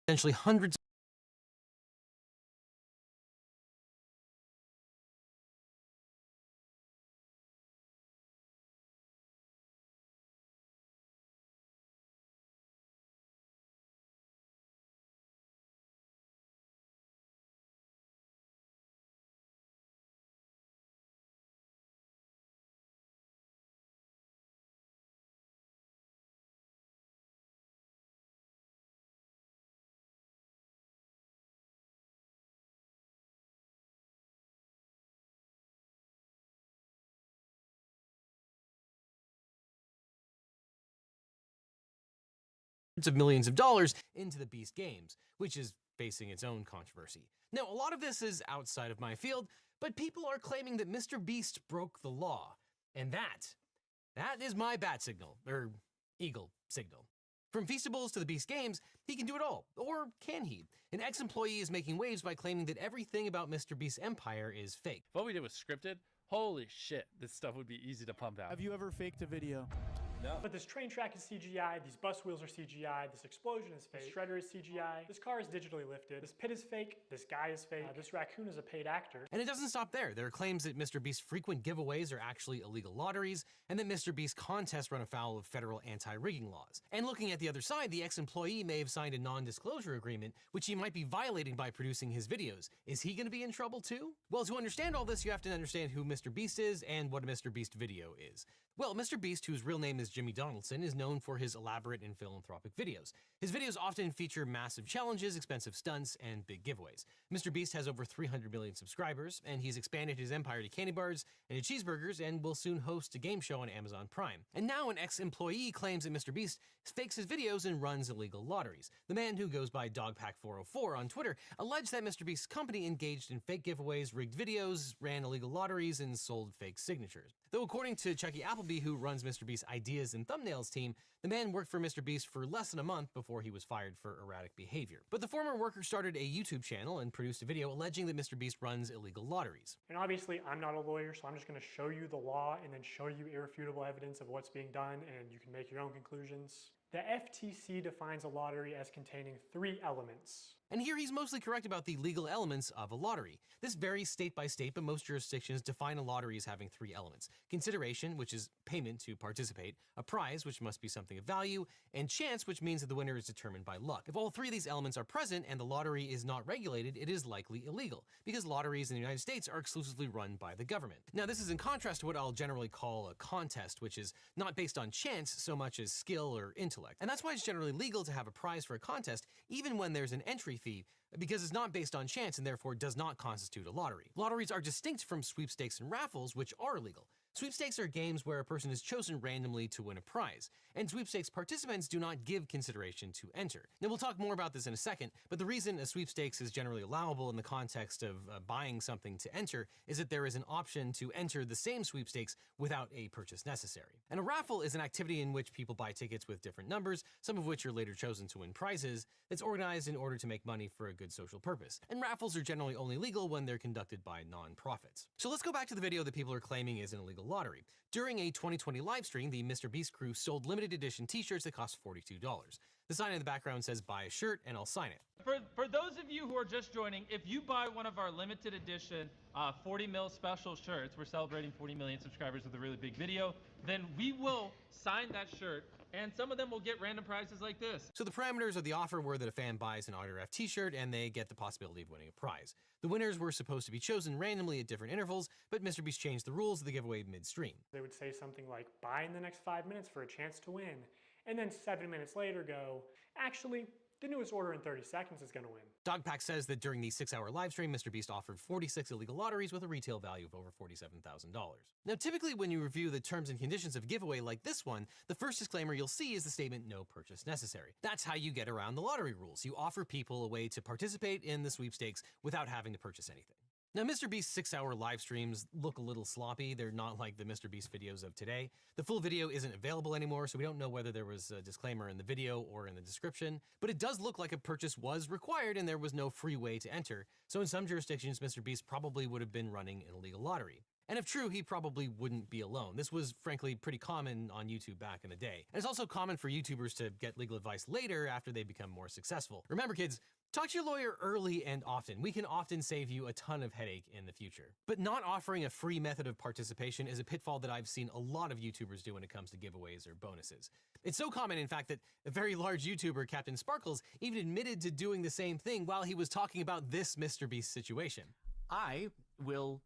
potentially hundreds of millions of dollars into the Beast games, which is facing its own controversy. Now, a lot of this is outside of my field, but people are claiming that Mr. Beast broke the law. And that is my bat signal, or eagle signal. From Feastables to the Beast games, he can do it all. Or can he? An ex-employee is making waves by claiming that everything about Mr. Beast's empire is fake. If what we did was scripted, holy shit, this stuff would be easy to pump out. Have you ever faked a video? No. But this train track is CGI, these bus wheels are CGI, this explosion is fake, this shredder is CGI, this car is digitally lifted, this pit is fake, this guy is fake, this raccoon is a paid actor. And it doesn't stop there. There are claims that Mr. Beast's frequent giveaways are actually illegal lotteries, and that Mr. Beast's contests run afoul of federal anti-rigging laws. And looking at the other side, the ex-employee may have signed a non-disclosure agreement, which he might be violating by producing his videos. Is he going to be in trouble too? Well, to understand all this, you have to understand who Mr. Beast is and what a Mr. Beast video is. Well, Mr. Beast, whose real name is Jimmy Donaldson, is known for his elaborate and philanthropic videos. His videos often feature massive challenges, expensive stunts, and big giveaways. Mr. Beast has over 300 million subscribers, and he's expanded his empire to candy bars and to cheeseburgers, and will soon host a game show on Amazon Prime. And now an ex-employee claims that Mr. Beast fakes his videos and runs illegal lotteries. The man, who goes by Dogpack404 on Twitter, alleged that Mr. Beast's company engaged in fake giveaways, rigged videos, ran illegal lotteries, and sold fake signatures. Though according to Chucky Appleby, who runs Mr. Beast's Ideas and Thumbnails team, the man worked for Mr. Beast for less than a month before he was fired for erratic behavior. But the former worker started a YouTube channel and produced a video alleging that Mr. Beast runs illegal lotteries. And obviously, I'm not a lawyer, so I'm just going to show you the law and then show you irrefutable evidence of what's being done, and you can make your own conclusions. The FTC defines a lottery as containing 3 elements. And here he's mostly correct about the legal elements of a lottery. This varies state by state, but most jurisdictions define a lottery as having 3 elements: consideration, which is payment to participate; a prize, which must be something of value; and chance, which means that the winner is determined by luck. If all 3 of these elements are present and the lottery is not regulated, it is likely illegal, because lotteries in the United States are exclusively run by the government. Now, this is in contrast to what I'll generally call a contest, which is not based on chance so much as skill or intellect. And that's why it's generally legal to have a prize for a contest, even when there's an entry fee, because it's not based on chance and therefore does not constitute a lottery. Lotteries are distinct from sweepstakes and raffles, which are illegal. Sweepstakes are games where a person is chosen randomly to win a prize, and sweepstakes participants do not give consideration to enter. Now, we'll talk more about this in a second, but the reason a sweepstakes is generally allowable in the context of buying something to enter is that there is an option to enter the same sweepstakes without a purchase necessary. And a raffle is an activity in which people buy tickets with different numbers, some of which are later chosen to win prizes, that's organized in order to make money for a good social purpose. And raffles are generally only legal when they're conducted by non-profits. So let's go back to the video that people are claiming is an illegal lottery. During a 2020 livestream, the Mr. Beast crew sold limited edition t-shirts that cost $42. The sign in the background says, "Buy a shirt and I'll sign it." For those of you who are just joining, if you buy one of our limited edition 40 mil special shirts, we're celebrating 40 million subscribers with a really big video, then we will sign that shirt, and some of them will get random prizes like this. So the parameters of the offer were that a fan buys an autographed t-shirt and they get the possibility of winning a prize. The winners were supposed to be chosen randomly at different intervals, but Mr. Beast changed the rules of the giveaway midstream. They would say something like, buy in the next 5 minutes for a chance to win. And then 7 minutes later go, actually, the newest order in 30 seconds is going to win. Dogpack says that during the 6-hour livestream, Mr. Beast offered 46 illegal lotteries with a retail value of over $47,000. Now, typically when you review the terms and conditions of a giveaway like this one, the first disclaimer you'll see is the statement, "No purchase necessary." That's how you get around the lottery rules. You offer people a way to participate in the sweepstakes without having to purchase anything. Now, Mr. Beast's 6-hour live streams look a little sloppy. They're not like the Mr. Beast videos of today. The full video isn't available anymore, so we don't know whether there was a disclaimer in the video or in the description, but it does look like a purchase was required and there was no free way to enter. So in some jurisdictions, Mr. Beast probably would have been running an illegal lottery. And if true, he probably wouldn't be alone. This was frankly pretty common on YouTube back in the day. And it's also common for YouTubers to get legal advice later after they become more successful. Remember kids, talk to your lawyer early and often. We can often save you a ton of headache in the future. But not offering a free method of participation is a pitfall that I've seen a lot of YouTubers do when it comes to giveaways or bonuses. It's so common, in fact, that a very large YouTuber, Captain Sparkles, even admitted to doing the same thing while he was talking about this MrBeast situation. I will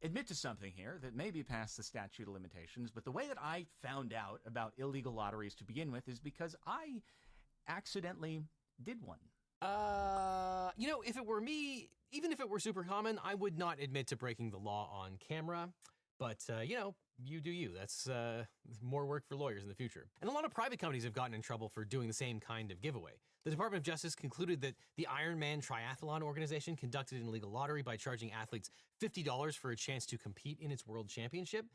admit to something here that may be past the statute of limitations, but the way that I found out about illegal lotteries to begin with is because I accidentally did one. You know, if it were me, even if it were super common, I would not admit to breaking the law on camera. But, you know, you do you. That's more work for lawyers in the future. And a lot of private companies have gotten in trouble for doing the same kind of giveaway. The Department of Justice concluded that the Ironman Triathlon organization conducted an illegal lottery by charging athletes $50 for a chance to compete in its world championship.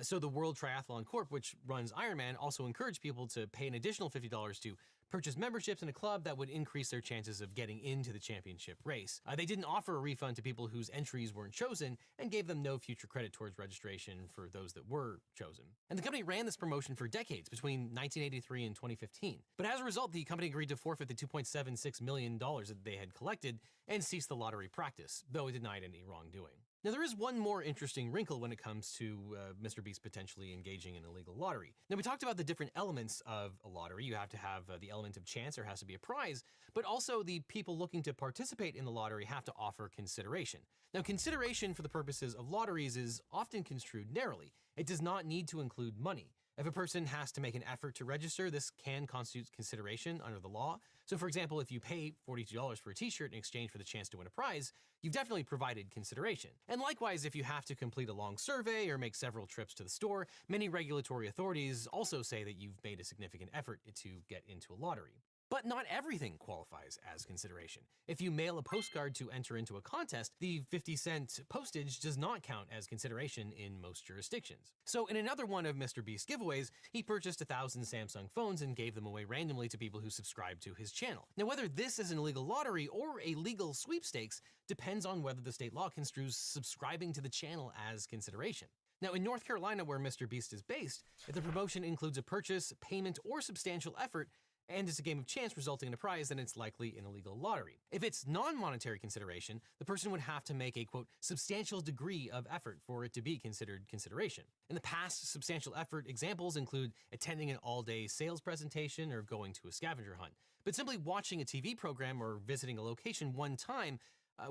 So the World Triathlon Corp, which runs Ironman, also encouraged people to pay an additional $50 to purchase memberships in a club that would increase their chances of getting into the championship race. They didn't offer a refund to people whose entries weren't chosen and gave them no future credit towards registration for those that were chosen. And the company ran this promotion for decades, between 1983 and 2015. But as a result, the company agreed to forfeit the $2.76 million that they had collected and cease the lottery practice, though it denied any wrongdoing. Now, there is one more interesting wrinkle when it comes to MrBeast potentially engaging in illegal lottery. Now, we talked about the different elements of a lottery. You have to have the element of chance, there has to be a prize, but also the people looking to participate in the lottery have to offer consideration. Now, consideration for the purposes of lotteries is often construed narrowly. It does not need to include money. If a person has to make an effort to register, this can constitute consideration under the law. So for example, if you pay $42 for a t-shirt in exchange for the chance to win a prize, you've definitely provided consideration. And likewise, if you have to complete a long survey or make several trips to the store, many regulatory authorities also say that you've made a significant effort to get into a lottery. But not everything qualifies as consideration. If you mail a postcard to enter into a contest, the 50-cent postage does not count as consideration in most jurisdictions. So in another one of MrBeast's giveaways, he purchased 1,000 Samsung phones and gave them away randomly to people who subscribed to his channel. Now, whether this is an illegal lottery or a legal sweepstakes depends on whether the state law construes subscribing to the channel as consideration. Now, in North Carolina, where MrBeast is based, if the promotion includes a purchase, payment, or substantial effort, and it's a game of chance resulting in a prize, then it's likely an illegal lottery. If it's non-monetary consideration, the person would have to make a, quote, substantial degree of effort for it to be considered consideration. In the past, substantial effort examples include attending an all-day sales presentation or going to a scavenger hunt. But simply watching a TV program or visiting a location one time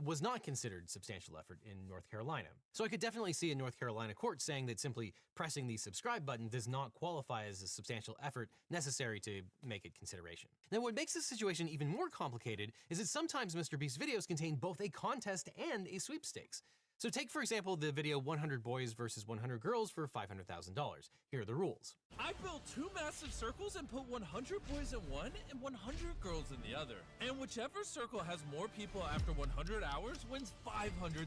was not considered substantial effort in North Carolina. So I could definitely see a North Carolina court saying that simply pressing the subscribe button does not qualify as a substantial effort necessary to make it consideration. Now, what makes this situation even more complicated is that sometimes MrBeast videos contain both a contest and a sweepstakes. So take, for example, the video 100 Boys versus 100 Girls for $500,000. Here are the rules. I built 2 massive circles and put 100 boys in one and 100 girls in the other. And whichever circle has more people after 100 hours wins $500,000.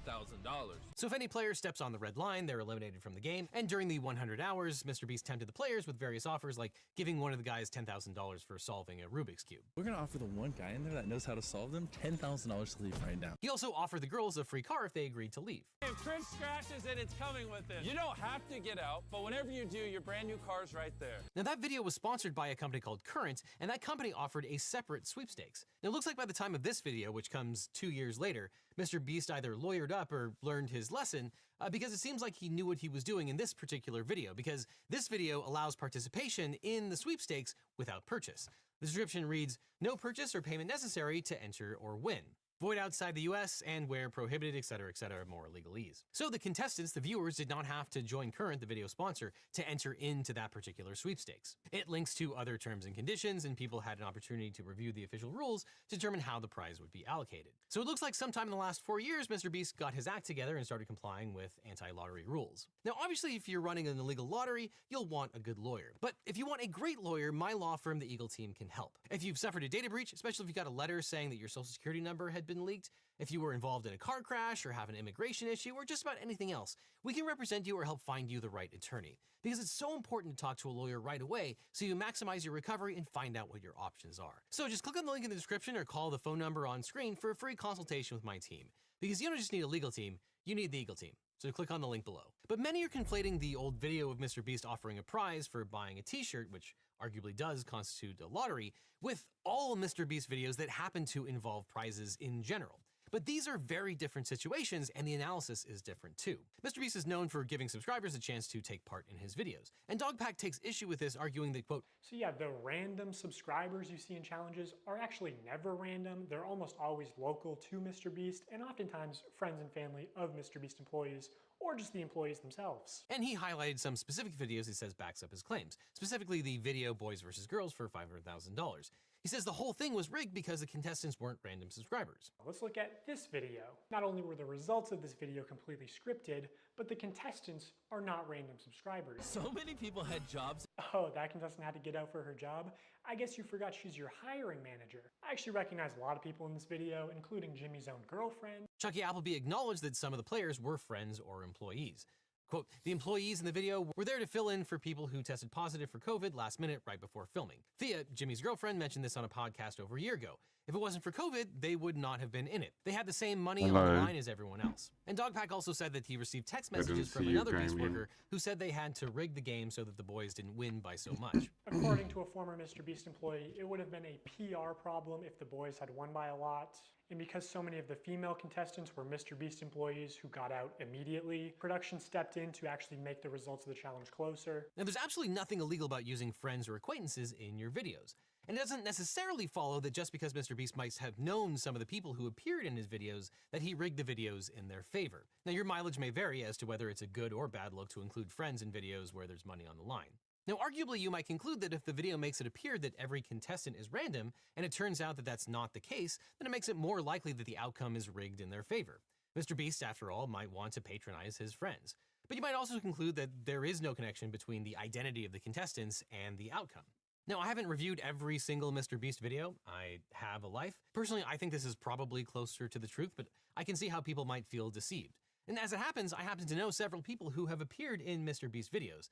So if any player steps on the red line, they're eliminated from the game. And during the 100 hours, MrBeast tempted the players with various offers, like giving one of the guys $10,000 for solving a Rubik's Cube. We're gonna offer the one guy in there that knows how to solve them $10,000 to leave right now. He also offered the girls a free car if they agreed to leave. If Chris scratches it, it's coming with it. You don't have to get out, but whenever you do, your brand new car's right there. Now, that video was sponsored by a company called Current, and that company offered a separate sweepstakes. Now, it looks like by the time of this video, which comes 2 years later, MrBeast either lawyered up or learned his lesson, because it seems like he knew what he was doing in this particular video, because this video allows participation in the sweepstakes without purchase. The description reads, "No purchase or payment necessary to enter or win. Void outside the US and where prohibited, etc., more legalese." So the contestants, the viewers, did not have to join Current, the video sponsor, to enter into that particular sweepstakes. It links to other terms and conditions, and people had an opportunity to review the official rules to determine how the prize would be allocated. So it looks like sometime in the last 4 years, MrBeast got his act together and started complying with anti-lottery rules. Now, obviously, if you're running an illegal lottery, you'll want a good lawyer. But if you want a great lawyer, my law firm, the Eagle Team, can help. If you've suffered a data breach, especially if you got a letter saying that your social security number had been leaked, if you were involved in a car crash or have an immigration issue or just about anything else, we can represent you or help find you the right attorney. Because it's so important to talk to a lawyer right away so you maximize your recovery and find out what your options are. So just click on the link in the description or call the phone number on screen for a free consultation with my team. Because you don't just need a legal team, you need the Eagle Team. So click on the link below. But many are conflating the old video of Mr. Beast offering a prize for buying a t-shirt, which arguably does constitute a lottery, with all Mr. Beast videos that happen to involve prizes in general. But these are very different situations, and the analysis is different too. Mr. Beast is known for giving subscribers a chance to take part in his videos, and Dogpack takes issue with this, arguing that, quote, So yeah, the random subscribers you see in challenges are actually never random. They're almost always local to Mr. Beast, and oftentimes friends and family of Mr. Beast employees, or just the employees themselves. And he highlighted some specific videos he says backs up his claims, specifically the video Boys vs. Girls for $500,000. He says the whole thing was rigged because the contestants weren't random subscribers. Let's look at this video. Not only were the results of this video completely scripted, but the contestants are not random subscribers. So many people had jobs. Oh, that contestant had to get out for her job? I guess you forgot she's your hiring manager. I actually recognize a lot of people in this video, including Jimmy's own girlfriend. Chucky Appleby acknowledged that some of the players were friends or employees. Quote, the employees in the video were there to fill in for people who tested positive for COVID last minute right before filming. Thea, Jimmy's girlfriend, mentioned this on a podcast over a year ago. If it wasn't for COVID, they would not have been in it. They had the same money on the line as everyone else. And Dogpack also said that he received text messages from another Beast worker who said they had to rig the game so that the boys didn't win by so much. According to a former Mr. Beast employee, it would have been a PR problem if the boys had won by a lot. And because so many of the female contestants were Mr. Beast employees who got out immediately, production stepped in to actually make the results of the challenge closer. Now, there's absolutely nothing illegal about using friends or acquaintances in your videos. And it doesn't necessarily follow that just because Mr. Beast might have known some of the people who appeared in his videos, that he rigged the videos in their favor. Now, your mileage may vary as to whether it's a good or bad look to include friends in videos where there's money on the line. Now, arguably, you might conclude that if the video makes it appear that every contestant is random, and it turns out that that's not the case, then it makes it more likely that the outcome is rigged in their favor. Mr. Beast, after all, might want to patronize his friends. But you might also conclude that there is no connection between the identity of the contestants and the outcome. Now, I haven't reviewed every single Mr. Beast video. I have a life. Personally, I think this is probably closer to the truth, but I can see how people might feel deceived. And as it happens, I happen to know several people who have appeared in Mr. Beast videos.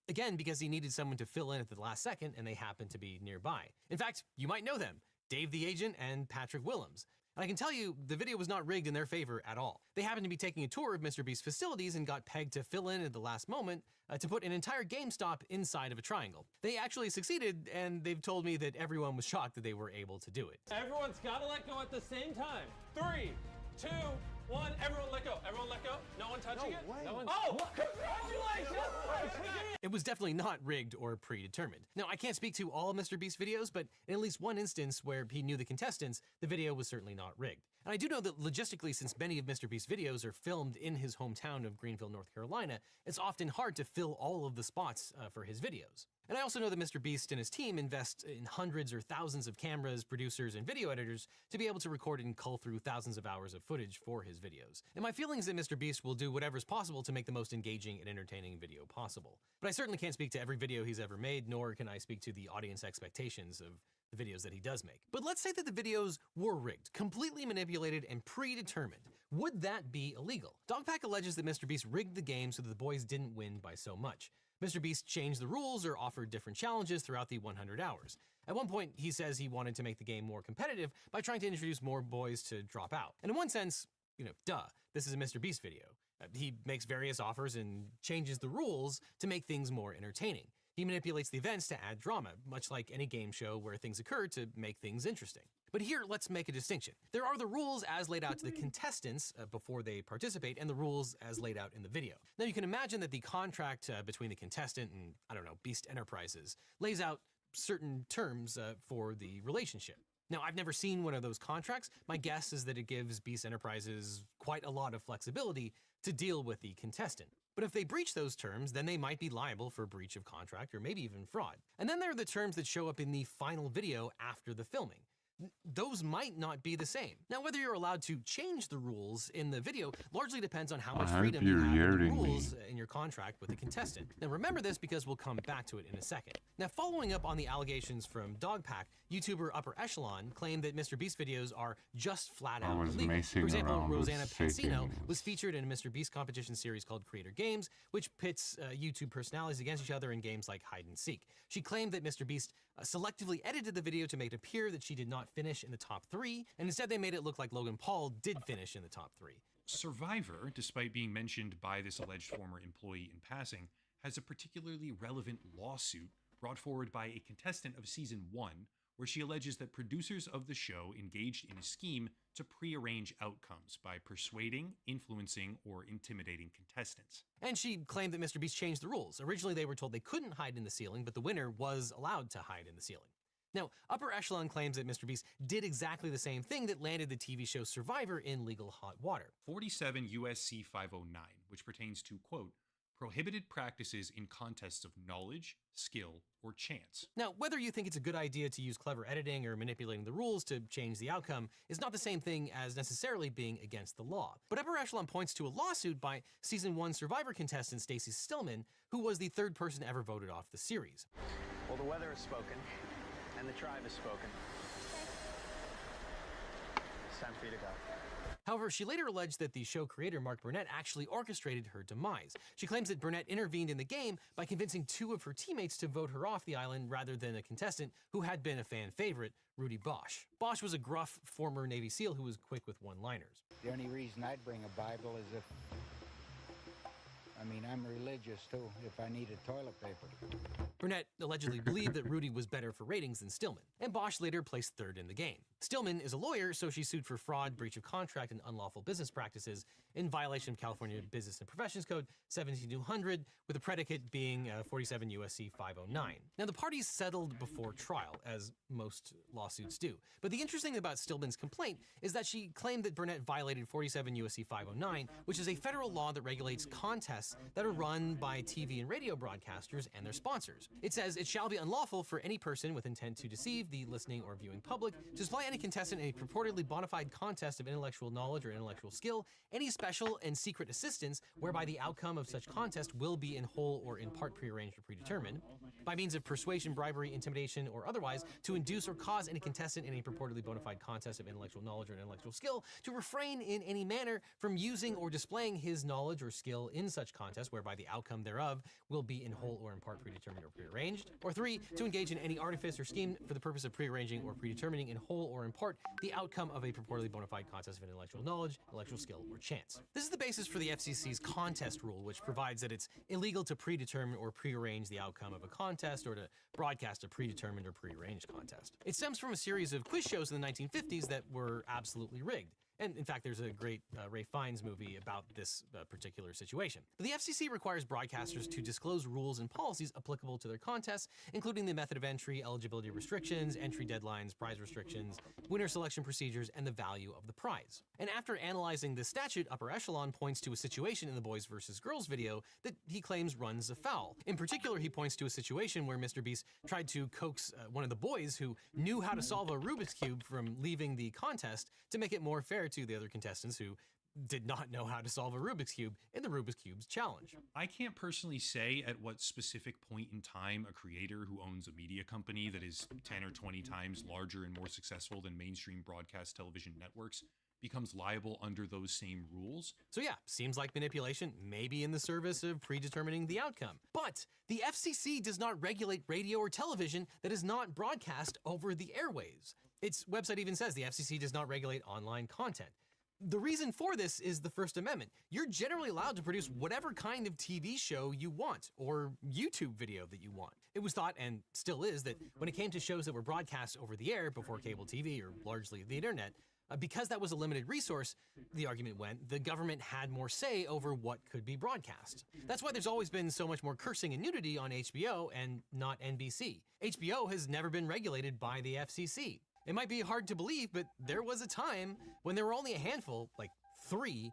Again, because he needed someone to fill in at the last second, and they happen to be nearby. In fact, you might know them, Dave the Agent and Patrick Willems. And I can tell you, the video was not rigged in their favor at all. They happened to be taking a tour of Mr. Beast's facilities and got pegged to fill in at the last moment to put an entire GameStop inside of a triangle. They actually succeeded, and they've told me that everyone was shocked that they were able to do it. Everyone's got to let go at the same time. 3, 2, 1. Everyone let go. Everyone let go. No one touching it? No one. Oh, congratulations! It was definitely not rigged or predetermined. Now, I can't speak to all Mr. Beast videos, but in at least one instance where he knew the contestants, the video was certainly not rigged. And I do know that logistically, since many of Mr. Beast's videos are filmed in his hometown of Greenville, North Carolina, it's often hard to fill all of the spots for his videos. And I also know that Mr. Beast and his team invest in hundreds or thousands of cameras, producers, and video editors to be able to record and cull through thousands of hours of footage for his videos. And my feeling is that Mr. Beast will do whatever's possible to make the most engaging and entertaining video possible. But I certainly can't speak to every video he's ever made, nor can I speak to the audience expectations of the videos that he does make. But let's say that the videos were rigged, completely manipulated, and predetermined. Would that be illegal? Dogpack alleges that Mr. Beast rigged the game so that the boys didn't win by so much. Mr. Beast changed the rules or offered different challenges throughout the 100 hours. At one point, he says he wanted to make the game more competitive by trying to introduce more boys to drop out. And in one sense, duh, this is a Mr. Beast video. He makes various offers and changes the rules to make things more entertaining. He manipulates the events to add drama, much like any game show where things occur to make things interesting. But here, let's make a distinction. There are the rules as laid out to the contestants before they participate, and the rules as laid out in the video. Now, you can imagine that the contract between the contestant and, Beast Enterprises lays out certain terms for the relationship. Now, I've never seen one of those contracts. My guess is that it gives Beast Enterprises quite a lot of flexibility to deal with the contestant. But if they breach those terms, then they might be liable for breach of contract or maybe even fraud. And then there are the terms that show up in the final video after the filming. Those might not be the same. Now, whether you're allowed to change the rules in the video largely depends on how much freedom you have in the rules in your contract with the contestant. Now, remember this because we'll come back to it in a second. Now, following up on the allegations from Dogpack, YouTuber Upper Echelon claimed that Mr. Beast videos are just flat out illegal. For example, Rosanna Pansino was featured in a Mr. Beast competition series called Creator Games, which pits YouTube personalities against each other in games like hide and seek. She claimed that Mr. Beast selectively edited the video to make it appear that she did not finish in the top 3, and instead they made it look like Logan Paul did finish in the top 3. Survivor, despite being mentioned by this alleged former employee in passing, has a particularly relevant lawsuit brought forward by a contestant of season 1, where she alleges that producers of the show engaged in a scheme to prearrange outcomes by persuading, influencing, or intimidating contestants. And she claimed that Mr. Beast changed the rules. Originally, they were told they couldn't hide in the ceiling, but the winner was allowed to hide in the ceiling. Now, Upper Echelon claims that Mr. Beast did exactly the same thing that landed the TV show Survivor in legal hot water. 47 USC 509, which pertains to, quote, prohibited practices in contests of knowledge, skill, or chance. Now, whether you think it's a good idea to use clever editing or manipulating the rules to change the outcome is not the same thing as necessarily being against the law. But Upper Echelon points to a lawsuit by Season 1 Survivor contestant Stacey Stillman, who was the third person ever voted off the series. Well, the weather has spoken, and the tribe has spoken. It's time for you to go. However, she later alleged that the show creator Mark Burnett actually orchestrated her demise. She claims that Burnett intervened in the game by convincing 2 of her teammates to vote her off the island rather than a contestant who had been a fan favorite, Rudy Bosch. Bosch was a gruff former Navy SEAL who was quick with one-liners. The only reason I'd bring a Bible is if, I'm religious too, if I needed toilet paper. Burnett allegedly believed that Rudy was better for ratings than Stillman, and Bosch later placed third in the game. Stillman is a lawyer, so she sued for fraud, breach of contract, and unlawful business practices in violation of California Business and Professions Code 17200, with the predicate being 47 USC 509. Now, the parties settled before trial, as most lawsuits do. But the interesting thing about Stillman's complaint is that she claimed that Burnett violated 47 USC 509, which is a federal law that regulates contests that are run by TV and radio broadcasters and their sponsors. It says it shall be unlawful for any person with intent to deceive the listening or viewing public to display any contestant in a purportedly bona fide contest of intellectual knowledge or intellectual skill, any special and secret assistance whereby the outcome of such contest will be in whole or in part prearranged or predetermined, by means of persuasion, bribery, intimidation, or otherwise, to induce or cause any contestant in a purportedly bona fide contest of intellectual knowledge or intellectual skill to refrain in any manner from using or displaying his knowledge or skill in such contest whereby the outcome thereof will be in whole or in part predetermined or prearranged. Or 3, to engage in any artifice or scheme for the purpose of prearranging or predetermining in whole or in part the outcome of a purportedly bona fide contest of intellectual knowledge, intellectual skill, or chance. This is the basis for the FCC's contest rule, which provides that it's illegal to predetermine or prearrange the outcome of a contest or to broadcast a predetermined or prearranged contest. It stems from a series of quiz shows in the 1950s that were absolutely rigged. And in fact, there's a great Ray Fiennes movie about this particular situation. But the FCC requires broadcasters to disclose rules and policies applicable to their contests, including the method of entry, eligibility restrictions, entry deadlines, prize restrictions, winner selection procedures, and the value of the prize. And after analyzing this statute, Upper Echelon points to a situation in the Boys vs. Girls video that he claims runs afoul. In particular, he points to a situation where Mr. Beast tried to coax one of the boys who knew how to solve a Rubik's Cube from leaving the contest to make it more fair to the other contestants who did not know how to solve a Rubik's Cube in the Rubik's Cube's challenge. I can't personally say at what specific point in time a creator who owns a media company that is 10 or 20 times larger and more successful than mainstream broadcast television networks becomes liable under those same rules. So yeah, seems like manipulation may be in the service of predetermining the outcome. But the FCC does not regulate radio or television that is not broadcast over the airwaves. Its website even says the FCC does not regulate online content. The reason for this is the First Amendment. You're generally allowed to produce whatever kind of TV show you want, or YouTube video that you want. It was thought, and still is, that when it came to shows that were broadcast over the air before cable TV or largely the internet, because that was a limited resource, the argument went, the government had more say over what could be broadcast. That's why there's always been so much more cursing and nudity on HBO and not NBC. HBO has never been regulated by the FCC. It might be hard to believe, but there was a time when there were only a handful, like 3,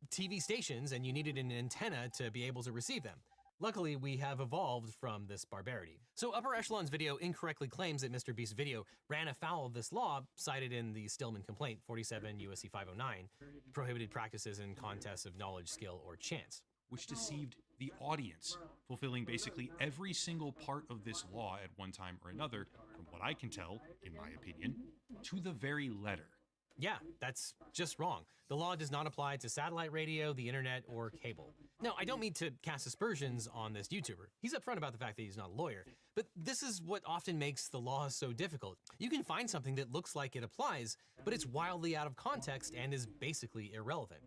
TV stations, and you needed an antenna to be able to receive them. Luckily, we have evolved from this barbarity. So Upper Echelon's video incorrectly claims that Mr. Beast's video ran afoul of this law, cited in the Stillman complaint, 47 USC 509, prohibited practices in contests of knowledge, skill, or chance. Which deceived the audience, fulfilling basically every single part of this law at one time or another, from what I can tell, in my opinion, to the very letter. Yeah, that's just wrong. The law does not apply to satellite radio, the internet, or cable. Now, I don't mean to cast aspersions on this YouTuber. He's upfront about the fact that he's not a lawyer, but this is what often makes the law so difficult. You can find something that looks like it applies, but it's wildly out of context and is basically irrelevant.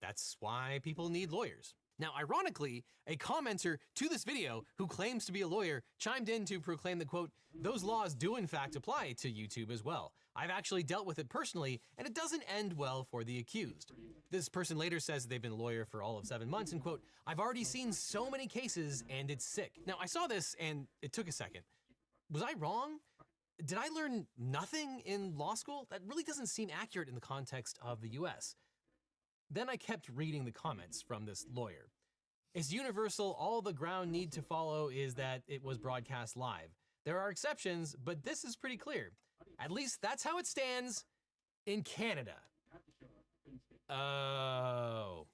That's why people need lawyers. Now, ironically, a commenter to this video who claims to be a lawyer chimed in to proclaim that, quote, those laws do in fact apply to YouTube as well. I've actually dealt with it personally, and it doesn't end well for the accused. This person later says they've been a lawyer for all of 7 months and, quote, I've already seen so many cases and it's sick. Now, I saw this and it took a second. Was I wrong? Did I learn nothing in law school? That really doesn't seem accurate in the context of the US. Then I kept reading the comments from this lawyer. It's universal, all the ground need to follow is that it was broadcast live. There are exceptions, but this is pretty clear. At least that's how it stands in Canada. Oh.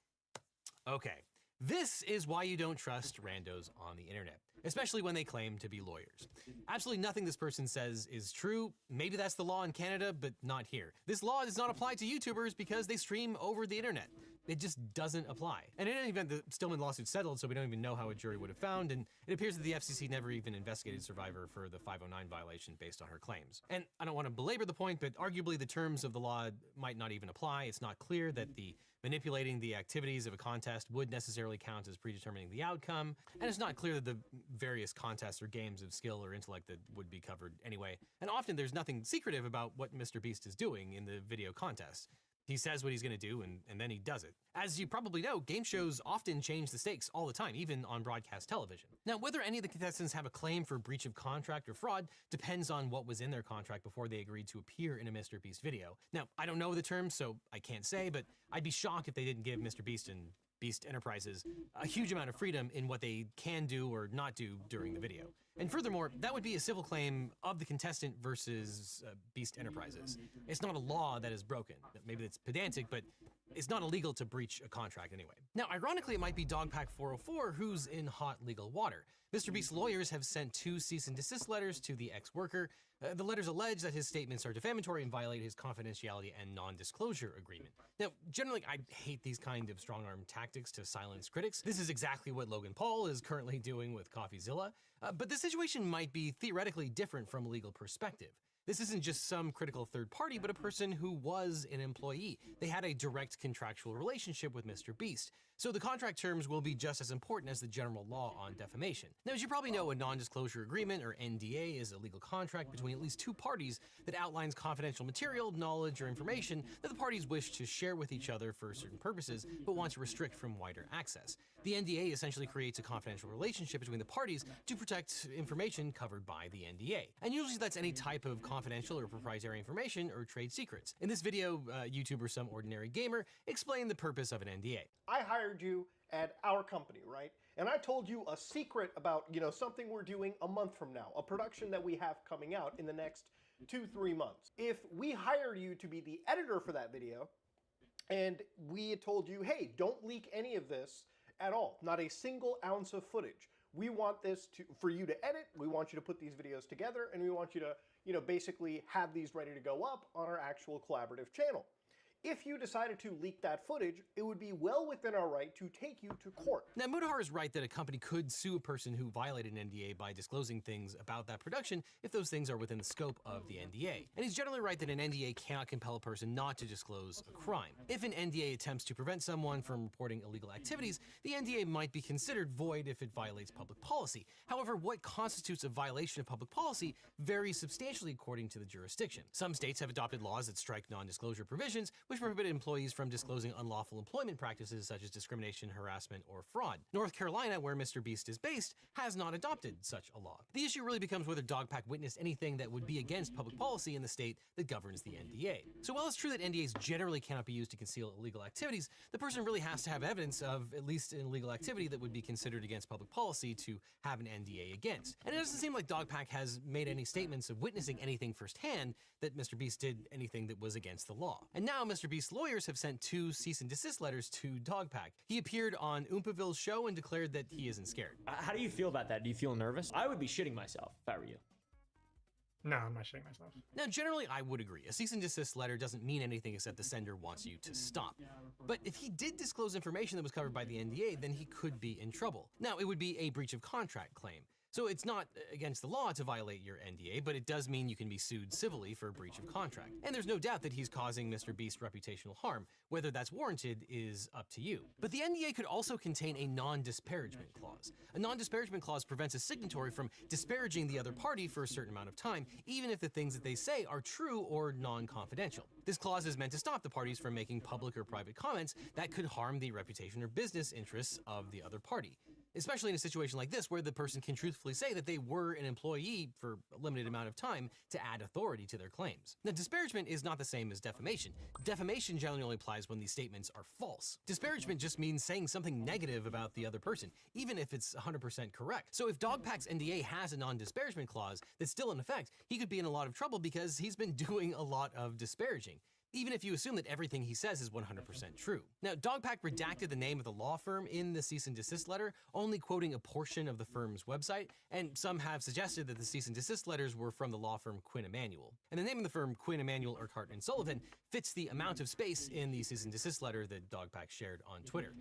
Okay. This is why you don't trust randos on the internet, especially when they claim to be lawyers. Absolutely nothing this person says is true. Maybe that's the law in Canada, but not here. This law does not apply to YouTubers because they stream over the internet. It just doesn't apply. And in any event, the Stillman lawsuit settled, so we don't even know how a jury would have found, and it appears that the FCC never even investigated Survivor for the 509 violation based on her claims. And I don't want to belabor the point, but arguably the terms of the law might not even apply. It's not clear that the manipulating the activities of a contest would necessarily count as predetermining the outcome, and it's not clear that the various contests or games of skill or intellect that would be covered anyway. And often there's nothing secretive about what Mr. Beast is doing in the video contest. He says what he's going to do, and then he does it. As you probably know, game shows often change the stakes all the time, even on broadcast television. Now, whether any of the contestants have a claim for breach of contract or fraud depends on what was in their contract before they agreed to appear in a Mr. Beast video. Now, I don't know the terms, so I can't say, but I'd be shocked if they didn't give Mr. Beast and Beast Enterprises a huge amount of freedom in what they can do or not do during the video. And furthermore, that would be a civil claim of the contestant versus Beast Enterprises. It's not a law that is broken. Maybe it's pedantic, but it's not illegal to breach a contract anyway. Now, ironically, it might be Dogpack 404 who's in hot legal water. Mr. Beast's lawyers have sent 2 cease and desist letters to the ex-worker. The letters allege that his statements are defamatory and violate his confidentiality and non-disclosure agreement. Now, generally, I hate these kind of strong-arm tactics to silence critics. This is exactly what Logan Paul is currently doing with CoffeeZilla, but the situation might be theoretically different from a legal perspective. This isn't just some critical third party, but a person who was an employee. They had a direct contractual relationship with Mr. Beast. So the contract terms will be just as important as the general law on defamation. Now, as you probably know, a non-disclosure agreement, or NDA, is a legal contract between at least 2 parties that outlines confidential material, knowledge, or information that the parties wish to share with each other for certain purposes, but want to restrict from wider access. The NDA essentially creates a confidential relationship between the parties to protect information covered by the NDA. And usually that's any type of confidential or proprietary information or trade secrets. In this video, YouTuber Some Ordinary Gamer explained the purpose of an NDA. I hired you at our company, right? And I told you a secret about, something we're doing a month from now, a production that we have coming out in the next 2-3 months. If we hired you to be the editor for that video, and we had told you, hey, don't leak any of this at all, not a single ounce of footage. We want this for you to edit, we want you to put these videos together, and we want you to, basically have these ready to go up on our actual collaborative channel. If you decided to leak that footage, it would be well within our right to take you to court. Now, Mudahar is right that a company could sue a person who violated an NDA by disclosing things about that production if those things are within the scope of the NDA. And he's generally right that an NDA cannot compel a person not to disclose a crime. If an NDA attempts to prevent someone from reporting illegal activities, the NDA might be considered void if it violates public policy. However, what constitutes a violation of public policy varies substantially according to the jurisdiction. Some states have adopted laws that strike non-disclosure provisions, which prohibit employees from disclosing unlawful employment practices such as discrimination, harassment, or fraud. North Carolina, where Mr. Beast is based, has not adopted such a law. The issue really becomes whether Dogpack witnessed anything that would be against public policy in the state that governs the NDA. So while it's true that NDAs generally cannot be used to conceal illegal activities, the person really has to have evidence of at least an illegal activity that would be considered against public policy to have an NDA against. And it doesn't seem like Dogpack has made any statements of witnessing anything firsthand that Mr. Beast did anything that was against the law. And now Mr. Beast's lawyers have sent 2 cease and desist letters to Dogpack. He appeared on Oompaville's show and declared that he isn't scared. How do you feel about that? Do you feel nervous? I would be shitting myself if I were you. No, I'm not shitting myself. Now, generally, I would agree. A cease and desist letter doesn't mean anything except the sender wants you to stop. But if he did disclose information that was covered by the NDA, then he could be in trouble. Now, it would be a breach of contract claim. So it's not against the law to violate your NDA, but it does mean you can be sued civilly for breach of contract. And there's no doubt that he's causing Mr. Beast reputational harm. Whether that's warranted is up to you. But the NDA could also contain a non-disparagement clause. A non-disparagement clause prevents a signatory from disparaging the other party for a certain amount of time, even if the things that they say are true or non-confidential. This clause is meant to stop the parties from making public or private comments that could harm the reputation or business interests of the other party. Especially in a situation like this where the person can truthfully say that they were an employee for a limited amount of time to add authority to their claims. Now, disparagement is not the same as defamation. Defamation generally only applies when these statements are false. Disparagement just means saying something negative about the other person, even if it's 100% correct. So if Dogpack's NDA has a non-disparagement clause that's still in effect, he could be in a lot of trouble because he's been doing a lot of disparaging, even if you assume that everything he says is 100% true. Now, Dogpack redacted the name of the law firm in the cease and desist letter, only quoting a portion of the firm's website, and some have suggested that the cease and desist letters were from the law firm Quinn Emanuel. And the name of the firm, Quinn Emanuel, Urquhart & Sullivan, fits the amount of space in the cease and desist letter that Dogpack shared on Twitter.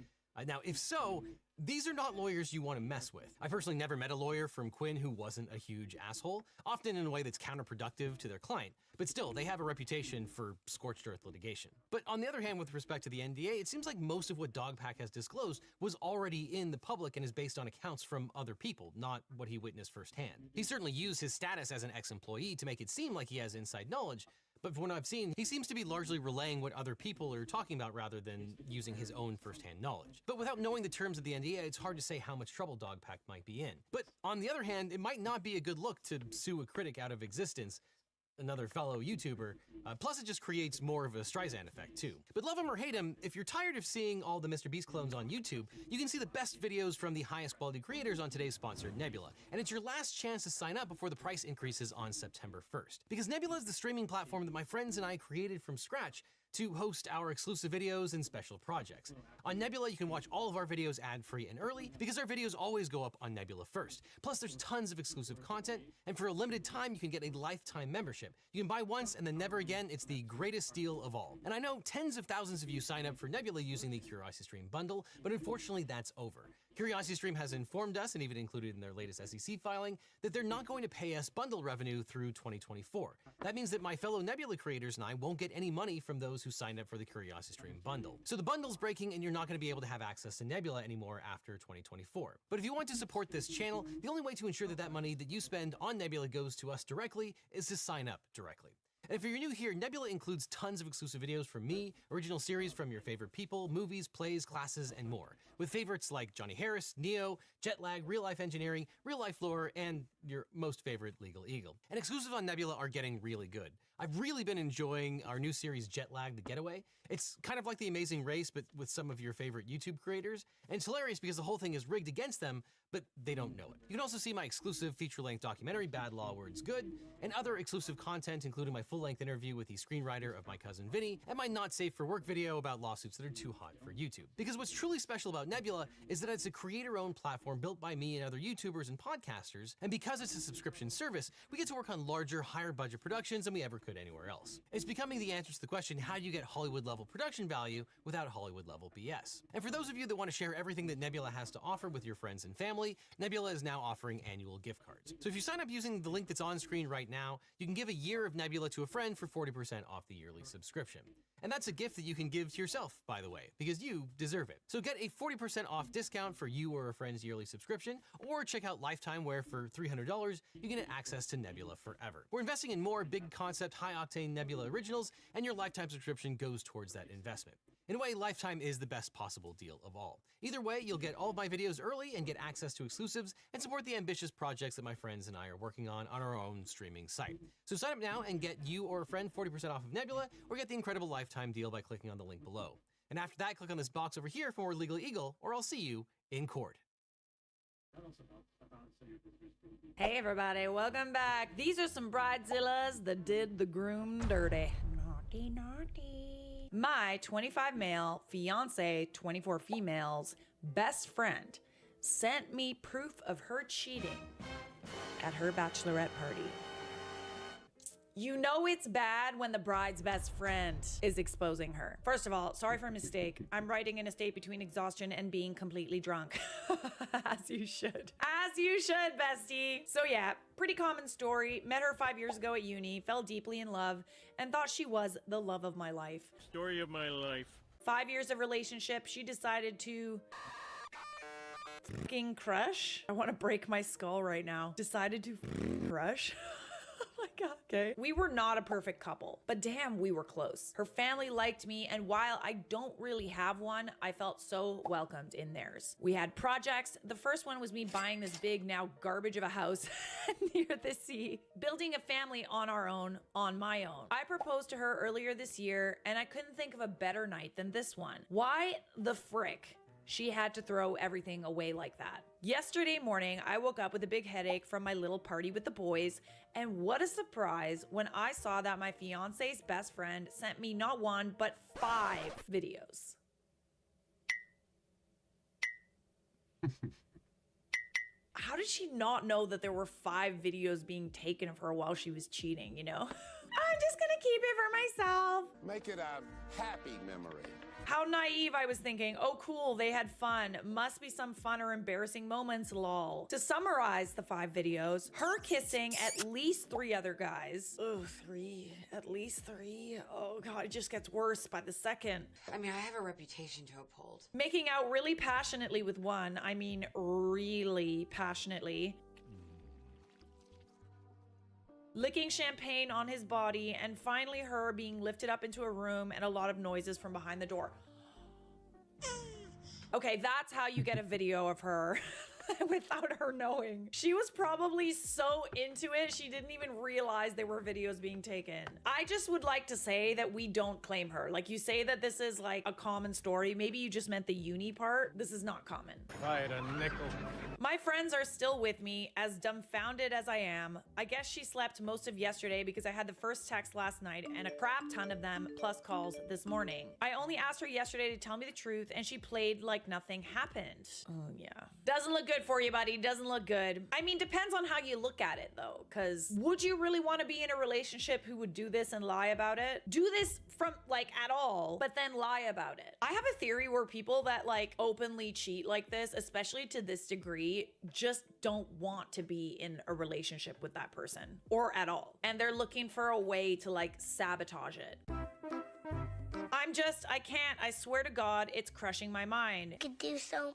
Now, if so, these are not lawyers you want to mess with. I personally never met a lawyer from Quinn who wasn't a huge asshole, often in a way that's counterproductive to their client, but still, they have a reputation for scorched earth litigation. But on the other hand, with respect to the NDA, it seems like most of what Dogpack has disclosed was already in the public and is based on accounts from other people, not what he witnessed firsthand. He certainly used his status as an ex-employee to make it seem like he has inside knowledge, but from what I've seen, he seems to be largely relaying what other people are talking about rather than using his own firsthand knowledge. But without knowing the terms of the NDA, it's hard to say how much trouble Dogpack might be in. But on the other hand, it might not be a good look to sue a critic out of existence, another fellow YouTuber, plus it just creates more of a Streisand effect too. But love him or hate him, if you're tired of seeing all the Mr. Beast clones on YouTube, you can see the best videos from the highest quality creators on today's sponsor, Nebula. And it's your last chance to sign up before the price increases on September 1st. Because Nebula is the streaming platform that my friends and I created from scratch to host our exclusive videos and special projects. On Nebula, you can watch all of our videos ad-free and early because our videos always go up on Nebula first. Plus, there's tons of exclusive content, and for a limited time, you can get a lifetime membership. You can buy once and then never again. It's the greatest deal of all. And I know tens of thousands of you sign up for Nebula using the CuriosityStream bundle, but unfortunately, that's over. CuriosityStream has informed us, and even included in their latest SEC filing, that they're not going to pay us bundle revenue through 2024. That means that my fellow Nebula creators and I won't get any money from those who signed up for the CuriosityStream bundle. So the bundle's breaking and you're not going to be able to have access to Nebula anymore after 2024. But if you want to support this channel, the only way to ensure that that money that you spend on Nebula goes to us directly is to sign up directly. And if you're new here, Nebula includes tons of exclusive videos from me, original series from your favorite people, movies, plays, classes, and more. With favorites like Johnny Harris, Neo, Jetlag, Real Life Engineering, Real Life Lore, and your most favorite Legal Eagle. And exclusive on Nebula are getting really good. I've really been enjoying our new series Jetlag The Getaway. It's kind of like The Amazing Race, but with some of your favorite YouTube creators. And it's hilarious because the whole thing is rigged against them, but they don't know it. You can also see my exclusive feature-length documentary, Bad Law Words Good, and other exclusive content, including my full-length interview with the screenwriter of My Cousin Vinny, and my Not Safe for Work video about lawsuits that are too hot for YouTube. Because what's truly special about Nebula is that it's a creator-owned platform built by me and other YouTubers and podcasters, and because it's a subscription service, we get to work on larger, higher-budget productions than we ever could anywhere else. It's becoming the answer to the question, how do you get Hollywood-level production value without Hollywood-level BS? And for those of you that want to share everything that Nebula has to offer with your friends and family, Nebula is now offering annual gift cards. So if you sign up using the link that's on screen right now, you can give a year of Nebula to a friend for 40% off the yearly subscription. And that's a gift that you can give to yourself, by the way, because you deserve it. So get a 40% off discount for you or a friend's yearly subscription, or check out Lifetime, where for $300, you can get access to Nebula forever. We're investing in more big concept, high-octane Nebula originals, and your Lifetime subscription goes towards that investment. In a way, Lifetime is the best possible deal of all. Either way, you'll get all of my videos early and get access to exclusives and support the ambitious projects that my friends and I are working on our own streaming site. So sign up now and get you or a friend 40% off of Nebula, or get the incredible Lifetime deal by clicking on the link below. And after that, click on this box over here for more Legal Eagle, or I'll see you in court. Hey everybody, welcome back. These are some bridezillas that did the groom dirty. Naughty, naughty. My 25 male, fiance, 24 females, best friend sent me proof of her cheating at her bachelorette party. You know it's bad when the bride's best friend is exposing her. First of all, sorry for a mistake. I'm writing in a state between exhaustion and being completely drunk. As you should. As you should, bestie. So yeah, pretty common story. Met her 5 years ago at uni, fell deeply in love, and thought she was the love of my life. Story of my life. 5 years of relationship, she decided to fucking crush. I want to break my skull right now. Decided to crush. Oh my god. Okay. We were not a perfect couple, but damn, we were close. Her family liked me, and while I don't really have one, I felt so welcomed in theirs. We had projects. The first one was me buying this big, now garbage of a house near the sea, building a family on our own, on my own. I proposed to her earlier this year, and I couldn't think of a better night than this one. Why the frick she had to throw everything away like that? Yesterday morning, I woke up with a big headache from my little party with the boys, and what a surprise when I saw that my fiance's best friend sent me not one, but 5 videos. How did she not know that there were 5 videos being taken of her while she was cheating, you know? I'm just gonna keep it for myself. Make it a happy memory. How naive I was thinking. Oh cool, they had fun. Must be some fun or embarrassing moments, lol. To summarize the 5 videos, her kissing at least 3 other guys. Oh, 3, at least 3. Oh god, it just gets worse by the second. I mean, I have a reputation to uphold. Making out really passionately with one, I mean really passionately. Licking champagne on his body, and finally her being lifted up into a room and a lot of noises from behind the door. Okay, that's how you get a video of her without her knowing. She was probably so into it, she didn't even realize there were videos being taken. I just would like to say that we don't claim her. Like, you say that this is like a common story. Maybe you just meant the uni part. This is not common. Right, a nickel. My friends are still with me, as dumbfounded as I am. I guess she slept most of yesterday because I had the first text last night and a crap ton of them, plus calls this morning. I only asked her yesterday to tell me the truth, and she played like nothing happened. Oh yeah. Doesn't look good for you, buddy. Doesn't look good. I mean, depends on how you look at it though, because would you really want to be in a relationship who would do this and lie about it? Do this from like at all, but then lie about it. I have a theory where people that like openly cheat like this, especially to this degree, just don't want to be in a relationship with that person or at all. And they're looking for a way to like sabotage it. I can't, I swear to God, it's crushing my mind. You could do so,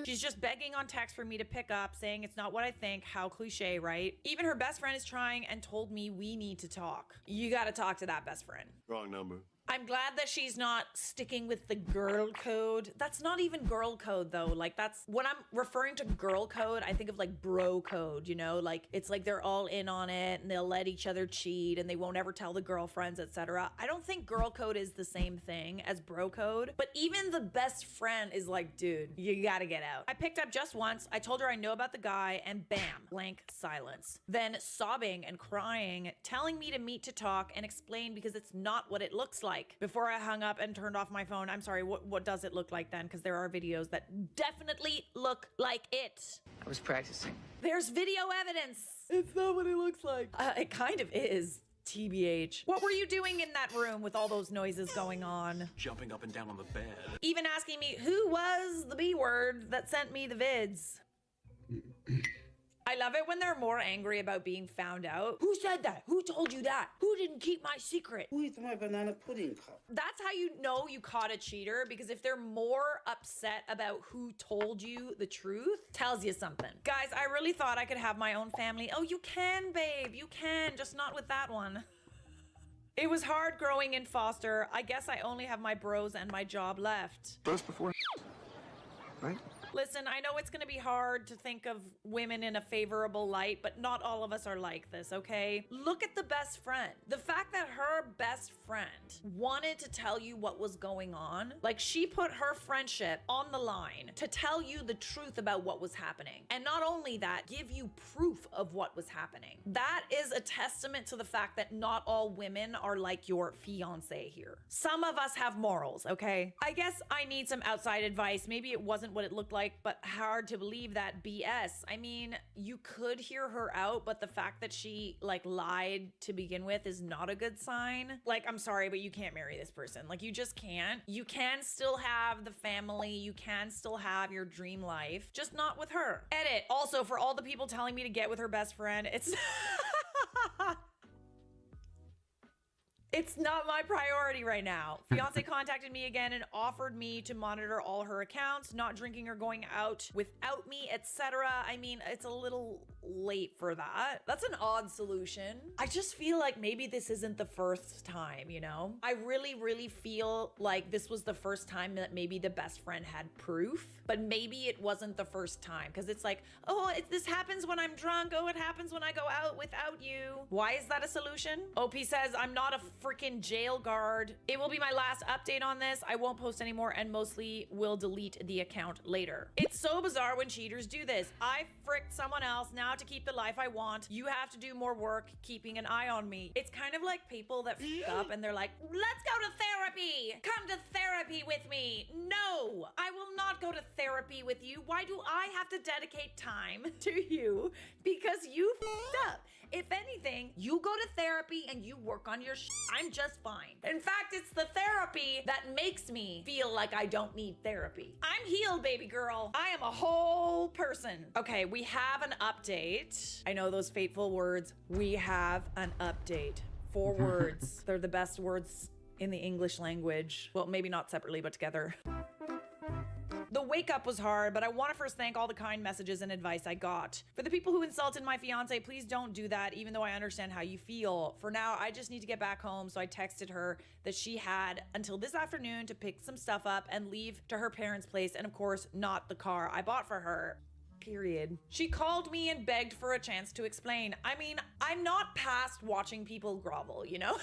She's just begging on text for me to pick up, saying it's not what I think. How cliche, right? Even her best friend is trying and told me we need to talk. You gotta talk to that best friend. Wrong number. I'm glad that she's not sticking with the girl code. That's not even girl code though. Like, that's when I'm referring to girl code, I think of like bro code, you know, like it's like they're all in on it and they'll let each other cheat and they won't ever tell the girlfriends, etc. I don't think girl code is the same thing as bro code, but even the best friend is like, dude, you gotta get out. I picked up just once. I told her I know about the guy, and bam, blank silence. Then sobbing and crying, telling me to meet to talk and explain because it's not what it looks like. Before I hung up and turned off my phone, I'm sorry, what does it look like then? Because there are videos that definitely look like it. I was practicing. There's video evidence. It's not what it looks like. It kind of is. TBH. What were you doing in that room with all those noises going on? Jumping up and down on the bed. Even asking me who was the B word that sent me the vids. I love it when they're more angry about being found out. Who said that? Who told you that? Who didn't keep my secret? Who eats my banana pudding cup? That's how you know you caught a cheater, because if they're more upset about who told you the truth, tells you something. Guys, I really thought I could have my own family. Oh, you can, babe. You can, just not with that one. It was hard growing in foster. I guess I only have my bros and my job left. Bros before, right? Listen, I know it's gonna be hard to think of women in a favorable light, but not all of us are like this, okay? Look at the best friend. The fact that her best friend wanted to tell you what was going on, like she put her friendship on the line to tell you the truth about what was happening. And not only that, give you proof of what was happening. That is a testament to the fact that not all women are like your fiance here. Some of us have morals, okay? I guess I need some outside advice. Maybe it wasn't what it looked like like, but hard to believe that BS. I mean, you could hear her out, but the fact that she like lied to begin with is not a good sign. Like, I'm sorry, but you can't marry this person. Like, you just can't. You can still have the family. You can still have your dream life, just not with her. Edit. Also, for all the people telling me to get with her best friend, it's it's not my priority right now. Fiance contacted me again and offered me to monitor all her accounts, not drinking or going out without me, etc. I mean, it's a little late for that. That's an odd solution. I just feel like maybe this isn't the first time, you know? I really feel like this was the first time that maybe the best friend had proof, but maybe it wasn't the first time, because it's like, oh, this happens when I'm drunk. Oh, it happens when I go out without you. Why is that a solution? OP says, I'm not a freaking jail guard. It will be my last update on this. I won't post anymore and mostly will delete the account later. It's so bizarre when cheaters do this. I fricked someone else. Now to keep the life I want, you have to do more work keeping an eye on me. It's kind of like people that fuck up and they're like, let's go to therapy. Come to therapy with me. No, I will not go to therapy with you. Why do I have to dedicate time to you? Because you fucked up. If anything, you go to therapy and you work on your I'm just fine. In fact, it's the therapy that makes me feel like I don't need therapy. I'm healed, baby girl. I am a whole person. Okay, we have an update. I know those fateful words. We have an update. 4 words. They're the best words in the English language. Well, maybe not separately, but together. The wake up was hard, but I want to first thank all the kind messages and advice I got. For the people who insulted my fiance, please don't do that, even though I understand how you feel. For now, I just need to get back home, so I texted her that she had until this afternoon to pick some stuff up and leave to her parents' place, and of course, not the car I bought for her. Period. She called me and begged for a chance to explain. I mean, I'm not past watching people grovel, you know?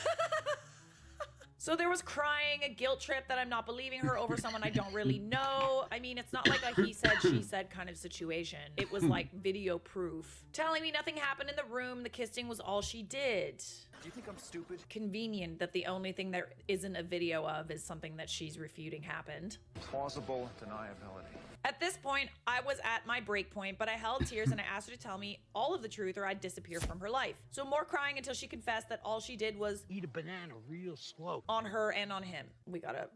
So there was crying, a guilt trip that I'm not believing her over someone I don't really know. I mean, it's not like a he said, she said kind of situation. It was like video proof. Telling me nothing happened in the room, the kissing was all she did. Do you think I'm stupid? Convenient that the only thing there isn't a video of is something that she's refuting happened. Plausible deniability. At this point, I was at my break point, but I held tears and I asked her to tell me all of the truth or I'd disappear from her life. So more crying until she confessed that all she did was eat a banana real slow. On her and on him. We gotta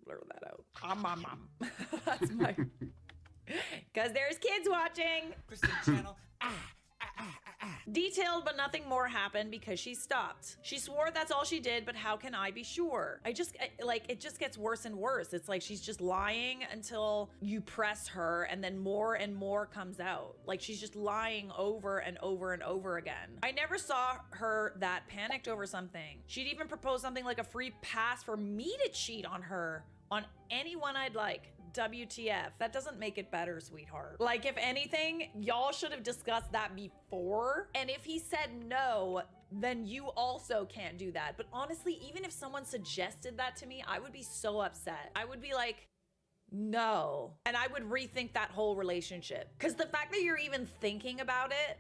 blur that out. That's my... Cause there's kids watching. Christine channel. Detailed, but nothing more happened because she stopped. She swore that's all she did, but how can I be sure? It just gets worse and worse. It's like she's just lying until you press her and then more and more comes out. Like she's just lying over and over and over again. I never saw her that panicked over something. She'd even propose something like a free pass for me to cheat on her on anyone I'd like. WTF. That doesn't make it better, sweetheart. Like, if anything, y'all should have discussed that before. And if he said no, then you also can't do that. But honestly, even if someone suggested that to me, I would be so upset. I would be like, no. And I would rethink that whole relationship. Because the fact that you're even thinking about it,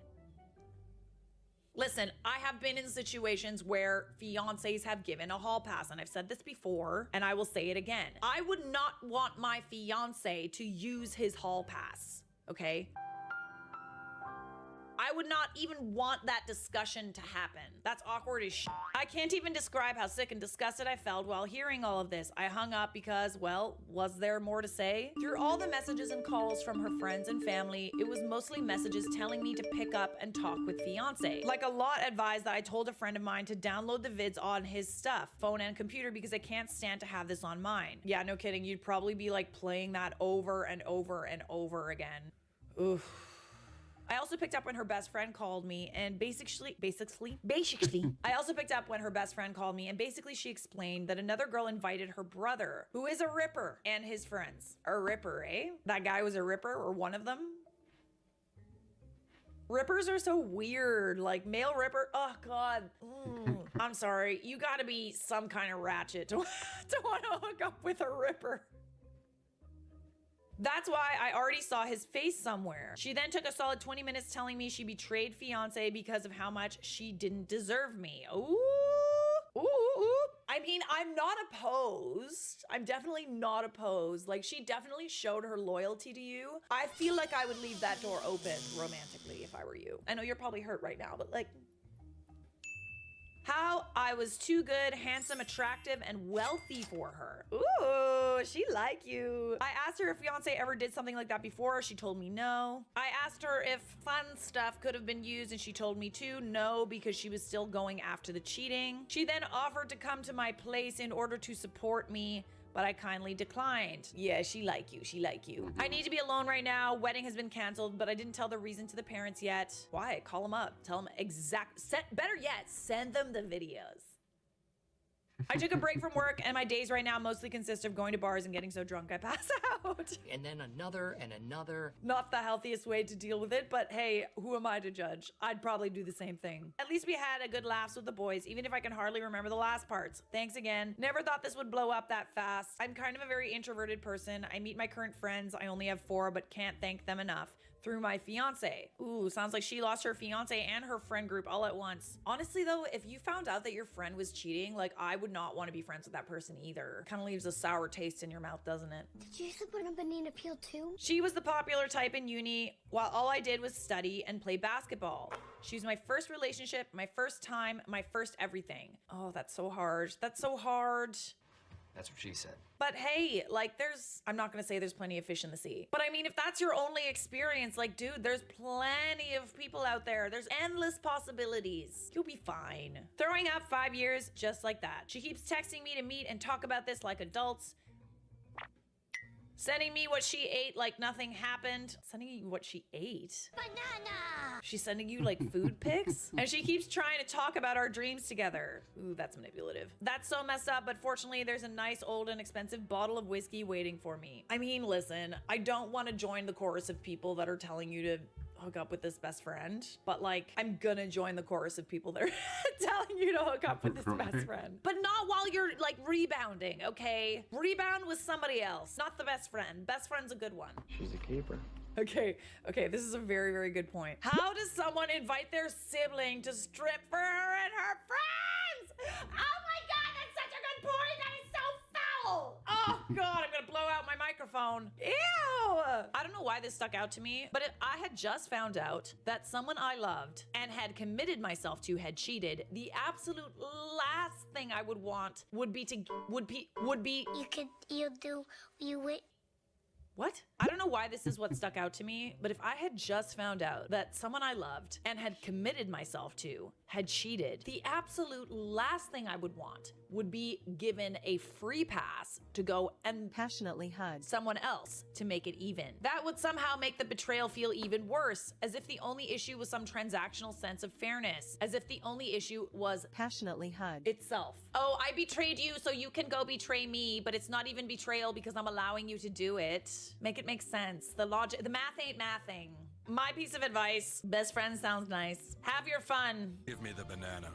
listen, I have been in situations where fiancés have given a hall pass, and I've said this before, and I will say it again. I would not want my fiancé to use his hall pass, okay? I would not even want that discussion to happen. That's awkward as shit. I can't even describe how sick and disgusted I felt while hearing all of this. I hung up because, well, was there more to say? Through all the messages and calls from her friends and family, it was mostly messages telling me to pick up and talk with fiance. Like a lot advised that I told a friend of mine to download the vids on his stuff, phone and computer, because I can't stand to have this on mine. Yeah, no kidding. You'd probably be like playing that over and over and over again. Oof. I also picked up when her best friend called me and basically, I also picked up when her best friend called me and basically she explained that another girl invited her brother, who is a ripper, and his friends. A ripper, eh? That guy was a ripper, or one of them? Rippers are so weird, like male ripper, oh God. I'm sorry, you gotta be some kind of ratchet to want to hook up with a ripper. That's why I already saw his face somewhere. She then took a solid 20 minutes telling me she betrayed fiance because of how much she didn't deserve me. Ooh. Ooh. I mean, I'm not opposed. I'm definitely not opposed. Like, she definitely showed her loyalty to you. I feel like I would leave that door open romantically if I were you. I know you're probably hurt right now, but like, how I was too good, handsome, attractive, and wealthy for her. Ooh, she like you. I asked her if fiance ever did something like that before. She told me no. I asked her if fun stuff could have been used, and she told me too, no, because she was still going after the cheating. She then offered to come to my place in order to support me, but I kindly declined. Yeah, she like you, she like you. I need to be alone right now. Wedding has been canceled, but I didn't tell the reason to the parents yet. Why? Call them up. Tell them better yet, send them the videos. I took a break from work, and my days right now mostly consist of going to bars and getting so drunk I pass out. And then another and another. Not the healthiest way to deal with it, but hey, who am I to judge? I'd probably do the same thing. At least we had a good laughs with the boys, even if I can hardly remember the last parts. Thanks again. Never thought this would blow up that fast. I'm kind of a very introverted person. I meet my current friends. I only have 4, but can't thank them enough. Through my fiance. Ooh, sounds like she lost her fiance and her friend group all at once. Honestly though, if you found out that your friend was cheating, like I would not want to be friends with that person either. Kind of leaves a sour taste in your mouth, doesn't it? Did you slip on a banana peel too? She was the popular type in uni, while all I did was study and play basketball. She was my first relationship, my first time, my first everything. Oh, that's so hard. That's so hard. That's what she said. But hey, like I'm not gonna say there's plenty of fish in the sea. But I mean, if that's your only experience, like dude, there's plenty of people out there. There's endless possibilities. You'll be fine. Throwing up 5 years just like that. She keeps texting me to meet and talk about this like adults. Sending me what she ate like nothing happened. Sending you what she ate? Banana! She's sending you like food pics? And she keeps trying to talk about our dreams together. Ooh, that's manipulative. That's so messed up, but fortunately there's a nice old and expensive bottle of whiskey waiting for me. I mean, listen, I don't want to join the chorus of people that are telling you to hook up with this best friend, but like I'm gonna join the chorus of people that are telling you to hook up with this best friend, but not while you're like rebounding. Okay, rebound with somebody else, not the best friend. Best friend's a good one. She's a keeper. Okay, this is a very, very good point. How does someone invite their sibling to strip for her and her friends? Oh my god, that's such a good point. That is so foul. Oh god, I'm gonna blow out my microphone. Ew! I don't know why this stuck out to me, but I had just found out that someone I loved and had committed myself to had cheated. The absolute last thing I would want would be What? I don't know why this is what stuck out to me, but if I had just found out that someone I loved and had committed myself to had cheated, the absolute last thing I would want would be given a free pass to go and passionately hug someone else to make it even. That would somehow make the betrayal feel even worse, as if the only issue was some transactional sense of fairness, as if the only issue was passionately hug itself. Oh, I betrayed you, so you can go betray me, but it's not even betrayal because I'm allowing you to do it. Make it make sense. The logic, the math ain't mathing. My piece of advice, best friend sounds nice. Have your fun. Give me the banana.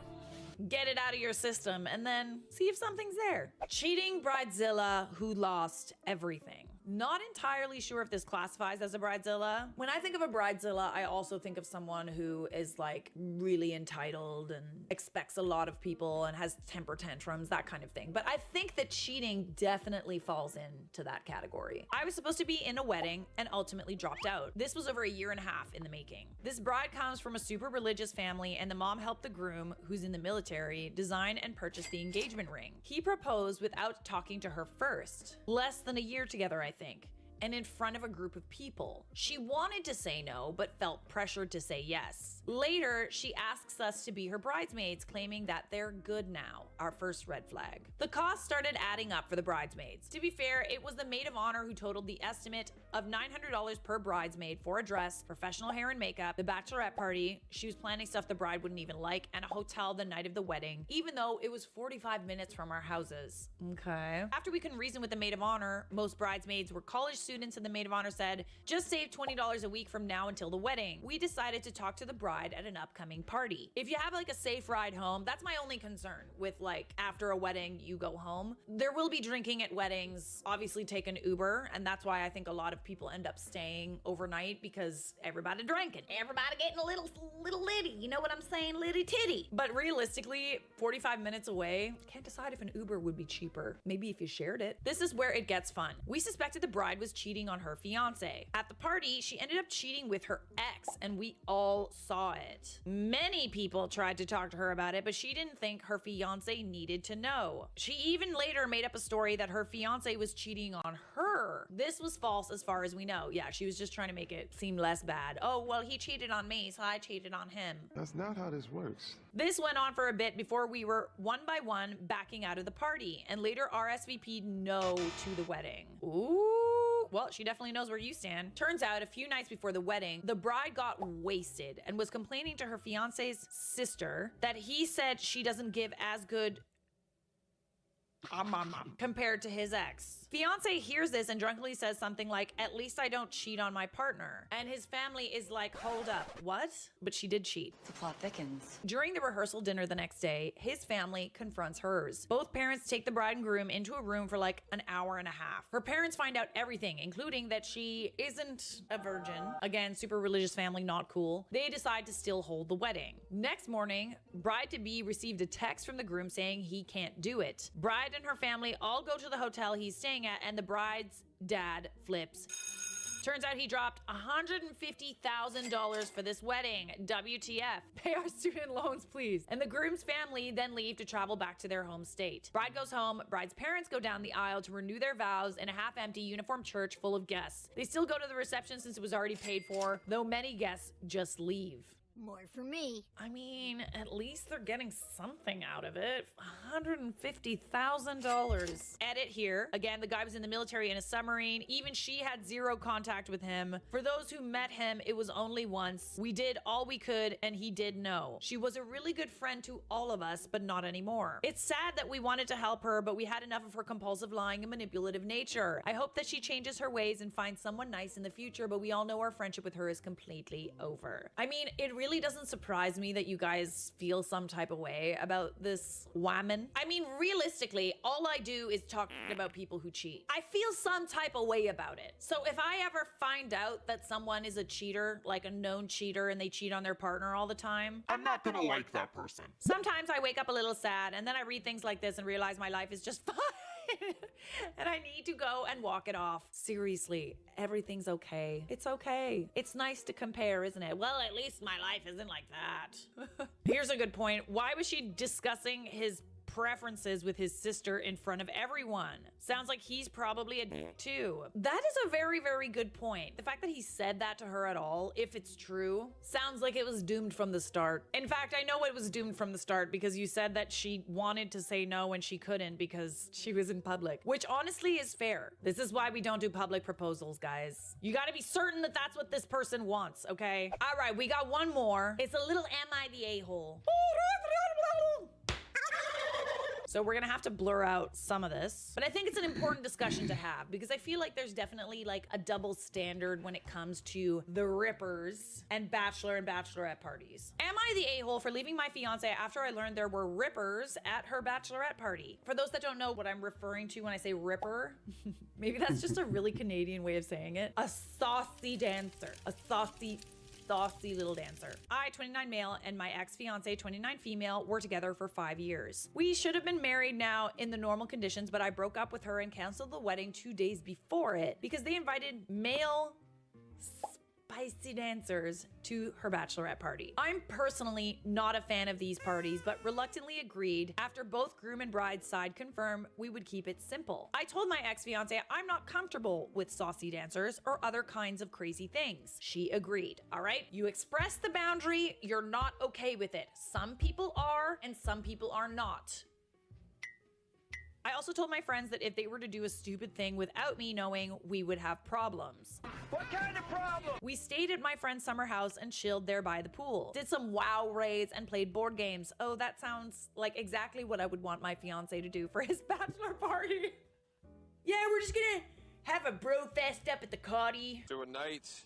Get it out of your system and then see if something's there. Cheating bridezilla who lost everything. Not entirely sure if this classifies as a bridezilla. When I think of a bridezilla, I also think of someone who is like really entitled and expects a lot of people and has temper tantrums, that kind of thing. But I think that cheating definitely falls into that category. I was supposed to be in a wedding and ultimately dropped out. This was over 1.5 years in the making. This bride comes from a super religious family, and the mom helped the groom, who's in the military, design and purchase the engagement ring. He proposed without talking to her first. Less than a year together, I think, and in front of a group of people. She wanted to say no, but felt pressured to say yes. Later, she asks us to be her bridesmaids, claiming that they're good now. Our first red flag. The cost started adding up for the bridesmaids. To be fair, it was the maid of honor who totaled the estimate of $900 per bridesmaid for a dress, professional hair and makeup, the bachelorette party. She was planning stuff the bride wouldn't even like, and a hotel the night of the wedding, even though it was 45 minutes from our houses. Okay. After we couldn't reason with the maid of honor, most bridesmaids were college students and the maid of honor said, just save $20 a week from now until the wedding. We decided to talk to the bride at an upcoming party. If you have like a safe ride home, that's my only concern with like after a wedding, you go home. There will be drinking at weddings. Obviously take an Uber. And that's why I think a lot of people end up staying overnight because everybody drinking. Everybody getting a little litty. You know what I'm saying? Litty titty. But realistically, 45 minutes away, can't decide if an Uber would be cheaper. Maybe if you shared it. This is where it gets fun. We suspected the bride was cheating on her fiance. At the party, she ended up cheating with her ex, and we all saw it. Many people tried to talk to her about it, but she didn't think her fiance needed to know. She even later made up a story that her fiance was cheating on her. This was false as far as we know. Yeah, she was just trying to make it seem less bad. Oh, well, he cheated on me, so I cheated on him. That's not how this works. This went on for a bit before we were one by one backing out of the party and later RSVP'd no to the wedding. Ooh, well, she definitely knows where you stand. Turns out a few nights before the wedding, the bride got wasted and was complaining to her fiance's sister that he said she doesn't give as good compared to his ex. Fiance hears this and drunkenly says something like, at least I don't cheat on my partner. And his family is like, hold up, what? But she did cheat. The plot thickens. During the rehearsal dinner the next day, his family confronts hers. Both parents take the bride and groom into a room for like an hour and a half. Her parents find out everything, including that she isn't a virgin. Again, super religious family, not cool. They decide to still hold the wedding. Next morning, bride-to-be received a text from the groom saying he can't do it. Bride and her family all go to the hotel he's staying at, and the bride's dad flips. Turns out he dropped $150,000 for this wedding. WTF. Pay our student loans, please. And the groom's family then leave to travel back to their home state. Bride goes home. Bride's parents go down the aisle to renew their vows in a half-empty uniformed church full of guests. They still go to the reception since it was already paid for, though many guests just leave. More for me. I mean, at least they're getting something out of it. $150,000. Edit here. Again, the guy was in the military in a submarine. Even she had zero contact with him. For those who met him, it was only once. We did all we could, and he did know. She was a really good friend to all of us, but not anymore. It's sad that we wanted to help her, but we had enough of her compulsive lying and manipulative nature. I hope that she changes her ways and finds someone nice in the future, but we all know our friendship with her is completely over. I mean, it really doesn't surprise me that you guys feel some type of way about this woman. I mean, realistically, all I do is talk about people who cheat. I feel some type of way about it. So if I ever find out that someone is a cheater, like a known cheater, and they cheat on their partner all the time, I'm not gonna like that person. Sometimes I wake up a little sad, and then I read things like this and realize my life is just fine. And I need to go and walk it off. Seriously, everything's okay. It's okay. It's nice to compare, isn't it? Well, at least my life isn't like that. Here's a good point. Why was she discussing his preferences with his sister in front of everyone? Sounds like he's probably a dick too. That is a very, very good point. The fact that he said that to her at all, if it's true, sounds like it was doomed from the start. In fact, I know it was doomed from the start because you said that she wanted to say no and she couldn't because she was in public, which honestly is fair. This is why we don't do public proposals, guys. You gotta be certain that that's what this person wants, okay? All right, we got one more. It's a little am I the a-hole? So we're gonna have to blur out some of this, but I think it's an important discussion to have because I feel like there's definitely like a double standard when it comes to the rippers and bachelor and bachelorette parties. Am I the a-hole for leaving my fiance after I learned there were rippers at her bachelorette party? For those that don't know what I'm referring to when I say ripper, maybe that's just a really Canadian way of saying it. A saucy dancer, a saucy little dancer. I, 29 male, and my ex-fiance, 29 female, were together for 5 years. We should have been married now in the normal conditions, but I broke up with her and canceled the wedding 2 days before it because they invited male spicy dancers to her bachelorette party. I'm personally not a fan of these parties, but reluctantly agreed after both groom and bride side confirmed we would keep it simple. I told my ex-fiance I'm not comfortable with saucy dancers or other kinds of crazy things. She agreed. All right, you express the boundary, you're not okay with it. Some people are and some people are not. I also told my friends that if they were to do a stupid thing without me knowing, we would have problems. What kind of problem? We stayed at my friend's summer house and chilled there by the pool. Did some WoW raids and played board games. Oh, that sounds like exactly what I would want my fiance to do for his bachelor party. Yeah, we're just gonna Have a bro fest up at the Cotty. To a night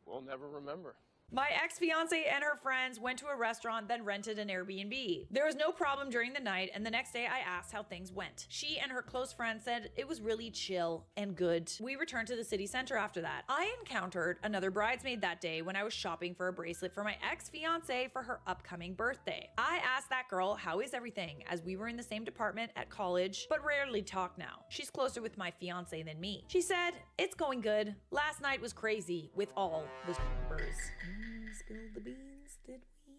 we'll never remember. My ex-fiance and her friends went to a restaurant, then rented an Airbnb. There was no problem during the night, and the next day I asked how things went. She and her close friend said it was really chill and good. We returned to the city center after that. I encountered another bridesmaid that day when I was shopping for a bracelet for my ex-fiance for her upcoming birthday. I asked that girl, how is everything, as we were in the same department at college, but rarely talk now. She's closer with my fiance than me. She said, it's going good. Last night was crazy with all the ***ers. Spilled the beans, did we?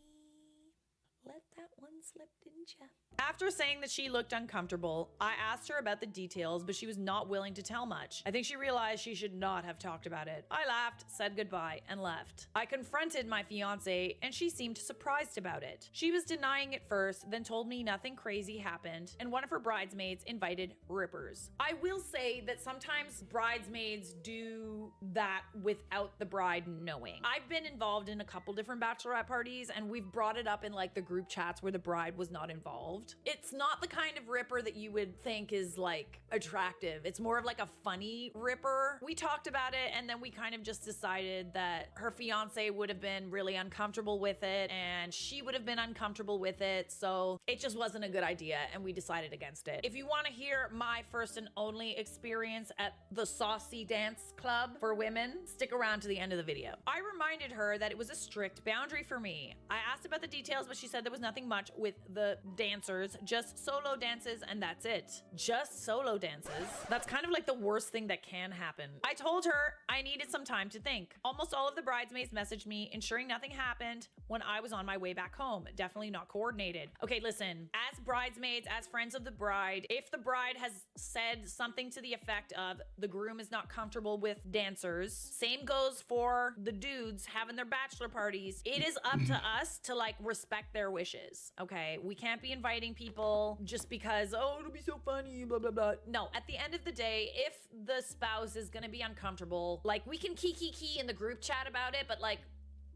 Let that one slip, didn't ya? After saying that she looked uncomfortable, I asked her about the details, but she was not willing to tell much. I think she realized she should not have talked about it. I laughed, said goodbye, and left. I confronted my fiance, and she seemed surprised about it. She was denying it first, then told me nothing crazy happened, and one of her bridesmaids invited rippers. I will say that sometimes bridesmaids do that without the bride knowing. I've been involved in a couple different bachelorette parties, and we've brought it up in like the group chats where the bride was not involved. It's not the kind of ripper that you would think is like attractive. It's more of like a funny ripper. We talked about it, and then we kind of just decided that her fiance would have been really uncomfortable with it, and she would have been uncomfortable with it, so it just wasn't a good idea, and we decided against it. If you want to hear my first and only experience at the Saucy Dance Club for women, stick around to the end of the video. I reminded her that it was a strict boundary for me. I asked about the details, but she said there was nothing much with the dancers, just solo dances, and that's it. Just solo dances? That's kind of like the worst thing that can happen. I told her I needed some time to think. Almost all of the bridesmaids messaged me, ensuring nothing happened when I was on my way back home. Definitely not coordinated. Okay, listen, as bridesmaids, as friends of the bride, if the bride has said something to the effect of the groom is not comfortable with dancers, same goes for the dudes having their bachelor parties. It is up to us to like respect their wishes, okay? We can't be inviting people just because, oh, it'll be so funny, blah, blah, blah. No, at the end of the day, if the spouse is gonna be uncomfortable, like we can key in the group chat about it, but like,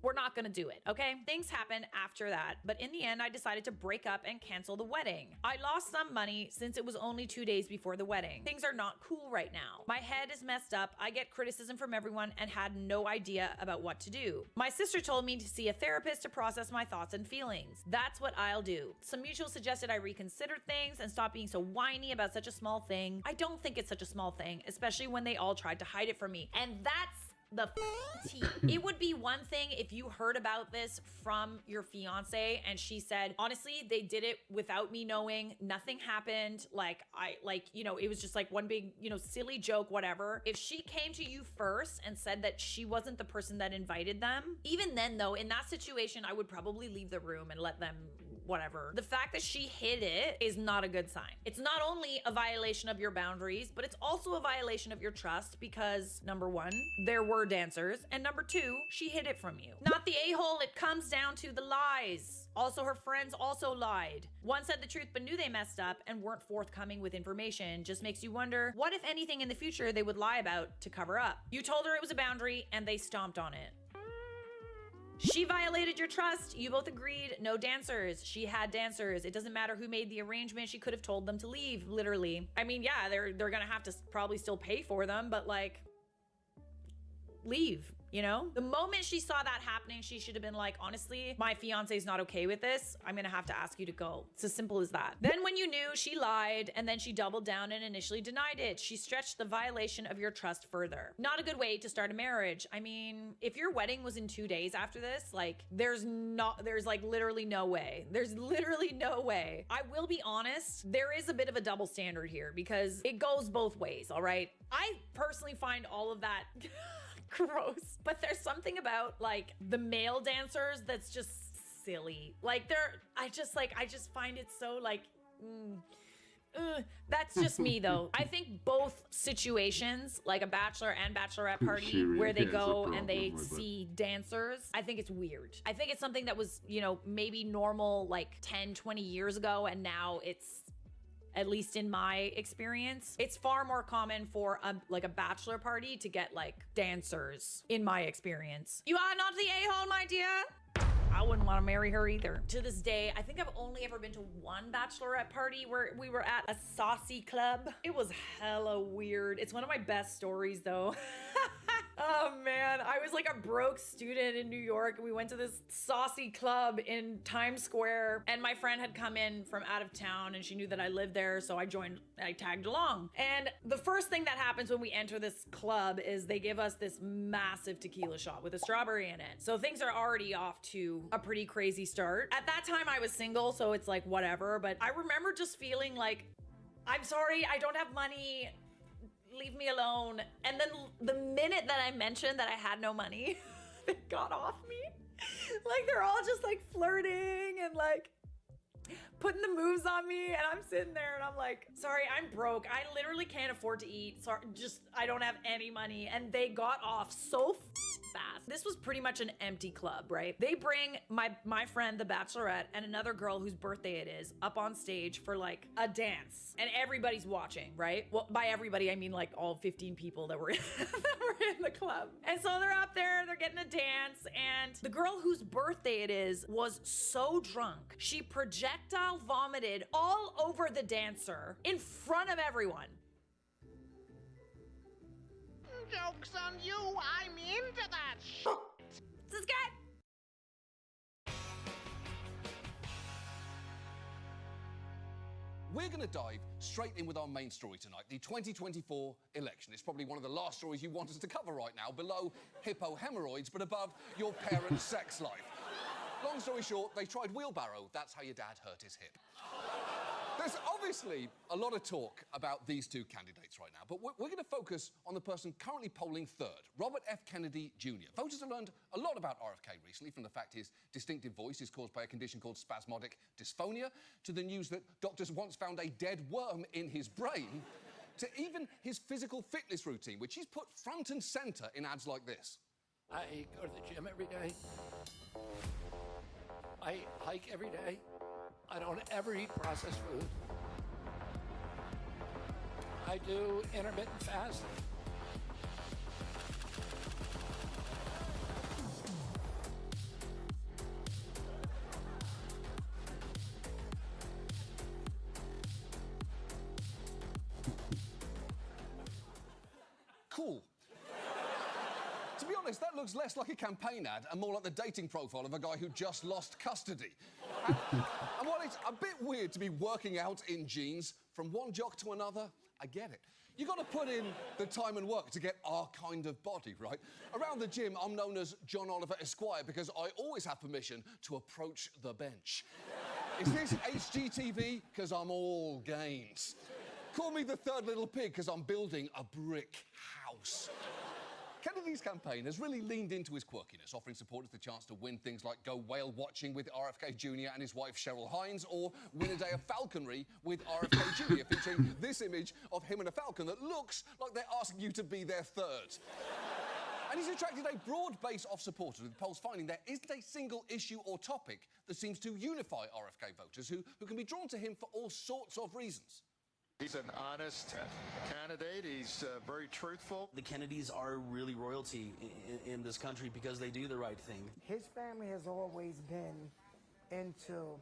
we're not gonna do it, okay? Things happen after that, but in the end, I decided to break up and cancel the wedding. I lost some money since it was only 2 days before the wedding. Things are not cool right now. My head is messed up, I get criticism from everyone and had no idea about what to do. My sister told me to see a therapist to process my thoughts and feelings. That's what I'll do. Some mutuals suggested I reconsider things and stop being so whiny about such a small thing. I don't think it's such a small thing, especially when they all tried to hide it from me. And that's the tea. It would be one thing if you heard about this from your fiance and she said, honestly, they did it without me knowing, nothing happened, it was just like one big, silly joke, whatever. If she came to you first and said that she wasn't the person that invited them, even then though, in that situation, I would probably leave the room and let them whatever. The fact that she hid it is not a good sign. It's not only a violation of your boundaries, but it's also a violation of your trust because number one, there were dancers, and number two, she hid it from you. Not the a-hole, it comes down to the lies. Also, her friends also lied. One said the truth but knew they messed up and weren't forthcoming with information. Just makes you wonder, what if anything in the future they would lie about to cover up? You told her it was a boundary and they stomped on it. She violated your trust. You both agreed, no dancers. She had dancers. It doesn't matter who made the arrangement. She could have told them to leave, literally. I mean, yeah, they're gonna have to probably still pay for them, but like, leave. The moment she saw that happening, she should have been like, honestly, my fiance's not okay with this. I'm gonna have to ask you to go. It's as simple as that. Then when you knew, she lied, and then she doubled down and initially denied it. She stretched the violation of your trust further. Not a good way to start a marriage. I mean, if your wedding was in 2 days after this, like, there's like literally no way. There's literally no way. I will be honest, there is a bit of a double standard here because it goes both ways, all right? I personally find all of that gross, but there's something about like the male dancers that's just silly. Like I just find it so like that's just me though. I think both situations, like a bachelor and bachelorette party where they go and they see dancers, I think it's weird. I think it's something that was, maybe normal like 10, 20 years ago, and now it's, at least in my experience, it's far more common for a bachelor party to get like dancers, in my experience. You are not the a-hole, my dear. I wouldn't want to marry her either. To this day, I think I've only ever been to one bachelorette party where we were at a saucy club. It was hella weird. It's one of my best stories though. Oh man, I was like a broke student in New York and we went to this saucy club in Times Square and my friend had come in from out of town and she knew that I lived there, so I tagged along. And the first thing that happens when we enter this club is they give us this massive tequila shot with a strawberry in it. So things are already off to a pretty crazy start. At that time I was single, so it's like whatever, but I remember just feeling like, I'm sorry, I don't have money. Leave me alone. And then the minute that I mentioned that I had no money, they got off me. Like they're all just like flirting and like putting the moves on me, and I'm sitting there and I'm like, sorry, I'm broke. I literally can't afford to eat. Sorry, I don't have any money. And they got off so fast. This was pretty much an empty club, right? They bring my friend, the bachelorette, and another girl whose birthday it is up on stage for like a dance, and everybody's watching, right? Well, by everybody, I mean like all 15 people that were in the club. And so they're up there, they're getting a dance, and the girl whose birthday it is was so drunk, she projectile vomited all over the dancer in front of everyone. Joke's on you, I'm into that shit. This guy. We're going to dive straight in with our main story tonight, the 2024 election. It's probably one of the last stories you want us to cover right now, below hippo hemorrhoids, but above your parents' sex life. Long story short, they tried wheelbarrow. That's how your dad hurt his hip. There's obviously a lot of talk about these two candidates right now, but we're going to focus on the person currently polling third, Robert F. Kennedy Jr. Voters have learned a lot about RFK recently, from the fact his distinctive voice is caused by a condition called spasmodic dysphonia, to the news that doctors once found a dead worm in his brain, to even his physical fitness routine, which he's put front and centre in ads like this. I go to the gym every day. I hike every day. I don't ever eat processed food. I do intermittent fasting. Cool. To be honest, that looks less like a campaign ad and more like the dating profile of a guy who just lost custody. And while it's a bit weird to be working out in jeans from one jock to another, I get it. You got to put in the time and work to get our kind of body, right? Around the gym, I'm known as John Oliver Esquire because I always have permission to approach the bench. Is this HGTV? Because I'm all games. Call me the third little pig because I'm building a brick house. Kennedy's campaign has really leaned into his quirkiness, offering supporters the chance to win things like go whale watching with RFK Jr. and his wife Cheryl Hines, or win a day of falconry with RFK Jr., featuring this image of him and a falcon that looks like they're asking you to be their third. And he's attracted a broad base of supporters, with polls finding there isn't a single issue or topic that seems to unify RFK voters who can be drawn to him for all sorts of reasons. He's an honest candidate. He's very truthful. The Kennedys are really royalty in this country because they do the right thing. His family has always been into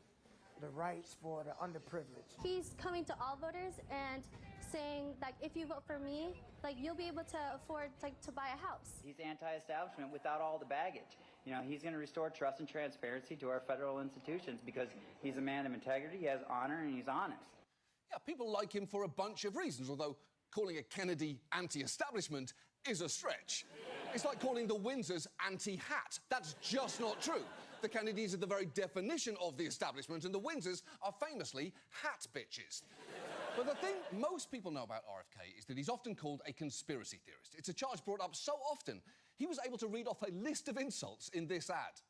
the rights for the underprivileged. He's coming to all voters and saying that if you vote for me, like you'll be able to afford to buy a house. He's anti-establishment without all the baggage. You know, he's going to restore trust and transparency to our federal institutions because he's a man of integrity, he has honor, and he's honest. Yeah, people like him for a bunch of reasons, although calling a Kennedy anti-establishment is a stretch. It's like calling the Windsors anti-hat. That's just not true. The Kennedys are the very definition of the establishment, and the Windsors are famously hat bitches. But the thing most people know about RFK is that he's often called a conspiracy theorist. It's a charge brought up so often, he was able to read off a list of insults in this ad.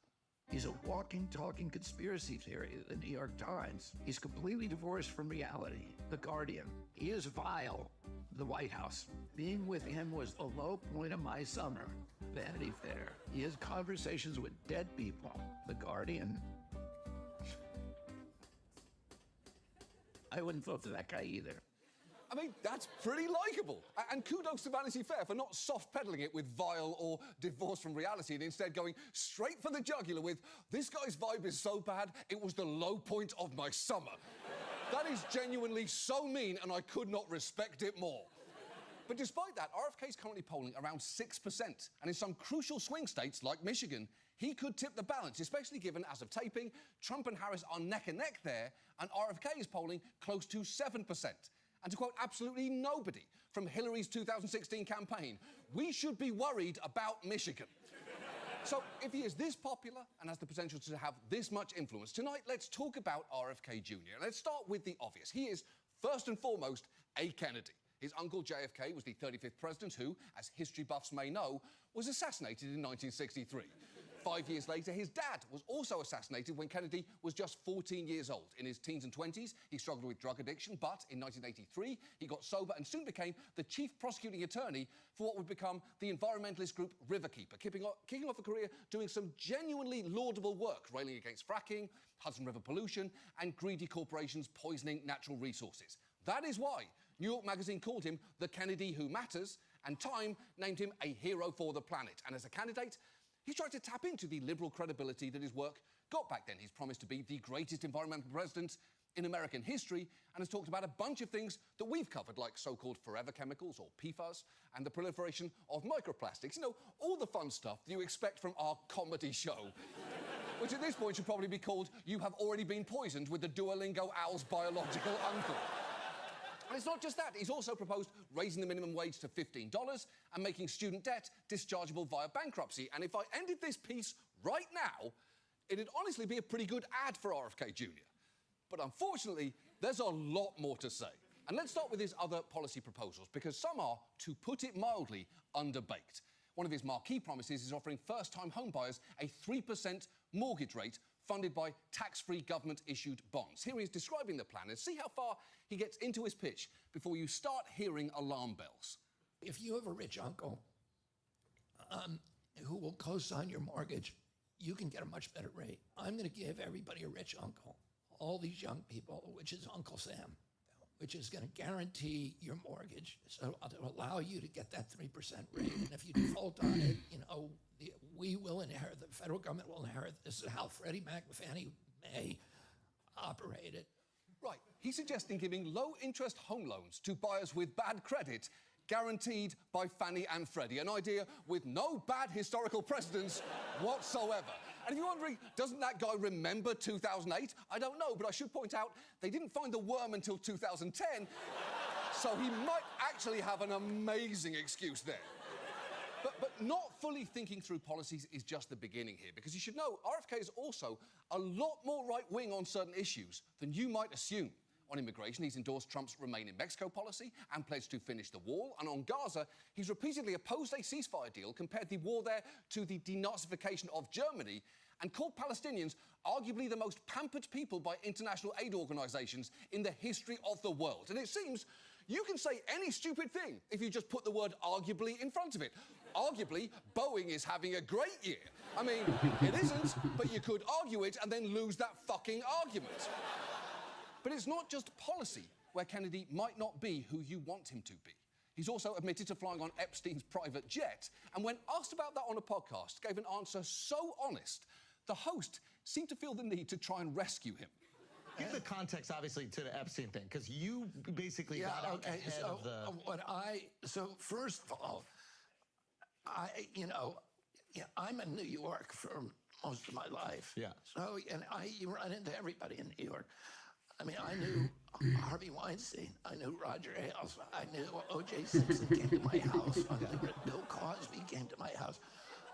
He's a walking, talking conspiracy theory, the New York Times. He's completely divorced from reality, The Guardian. He is vile, the White House. Being with him was the low point of my summer, Vanity Fair. He has conversations with dead people, The Guardian. I wouldn't vote for that guy either. I mean, that's pretty likeable. And kudos to Vanity Fair for not soft-pedaling it with vile or divorced from reality and instead going straight for the jugular with, this guy's vibe is so bad, it was the low point of my summer. That is genuinely so mean, and I could not respect it more. But despite that, RFK is currently polling around 6%, and in some crucial swing states like Michigan, he could tip the balance, especially given, as of taping, Trump and Harris are neck and neck there, and RFK is polling close to 7%. And to quote absolutely nobody from Hillary's 2016 campaign, we should be worried about Michigan. So if he is this popular and has the potential to have this much influence, tonight let's talk about RFK Jr. Let's start with the obvious. He is, first and foremost, a Kennedy. His uncle JFK was the 35th president who, as history buffs may know, was assassinated in 1963. 5 years later, his dad was also assassinated when Kennedy was just 14 years old. In his teens and 20s, he struggled with drug addiction, but in 1983, he got sober and soon became the chief prosecuting attorney for what would become the environmentalist group Riverkeeper, kicking off a career doing some genuinely laudable work, railing against fracking, Hudson River pollution, and greedy corporations poisoning natural resources. That is why New York Magazine called him the Kennedy who matters, and Time named him a hero for the planet. And as a candidate, he's tried to tap into the liberal credibility that his work got back then. He's promised to be the greatest environmental president in American history and has talked about a bunch of things that we've covered, like so-called forever chemicals or PFAS and the proliferation of microplastics. You know, all the fun stuff that you expect from our comedy show, which at this point should probably be called You Have Already Been Poisoned with the Duolingo Owl's Biological Uncle. And it's not just that. He's also proposed raising the minimum wage to $15 and making student debt dischargeable via bankruptcy. And if I ended this piece right now, it'd honestly be a pretty good ad for RFK Jr. But unfortunately, there's a lot more to say. And let's start with his other policy proposals, because some are, to put it mildly, underbaked. One of his marquee promises is offering first-time homebuyers a 3% mortgage rate funded by tax-free government-issued bonds. Here he is describing the plan, and see how far he gets into his pitch before you start hearing alarm bells. If you have a rich uncle who will co-sign your mortgage, you can get a much better rate. I'm going to give everybody a rich uncle, all these young people, which is Uncle Sam, which is going to guarantee your mortgage, so it'll allow you to get that 3% rate. And if you default on it, you know, we will inherit, the federal government will inherit. This is how Freddie Mac and Fannie Mae operated. Right, he's suggesting giving low-interest home loans to buyers with bad credit, guaranteed by Fannie and Freddie, an idea with no bad historical precedents whatsoever. And if you're wondering, doesn't that guy remember 2008? I don't know, but I should point out they didn't find the worm until 2010, so he might actually have an amazing excuse there. But not fully thinking through policies is just the beginning here, because you should know RFK is also a lot more right-wing on certain issues than you might assume. On immigration, he's endorsed Trump's Remain in Mexico policy and pledged to finish the wall. And on Gaza, he's repeatedly opposed a ceasefire deal, compared the war there to the denazification of Germany, and called Palestinians arguably the most pampered people by international aid organizations in the history of the world. And it seems you can say any stupid thing if you just put the word arguably in front of it. Arguably, Boeing is having a great year. I mean, it isn't, but you could argue it and then lose that fucking argument. But it's not just policy where Kennedy might not be who you want him to be. He's also admitted to flying on Epstein's private jet, and when asked about that on a podcast, gave an answer so honest, the host seemed to feel the need to try and rescue him. Give the context, obviously, to the Epstein thing, because you basically got out ahead of the... So first of all, I'm in New York for most of my life. Yeah. So, you run into everybody in New York. I mean, I knew Harvey Weinstein. I knew Roger Ailes. I knew O.J. Simpson came to my house. I knew Bill Cosby came to my house.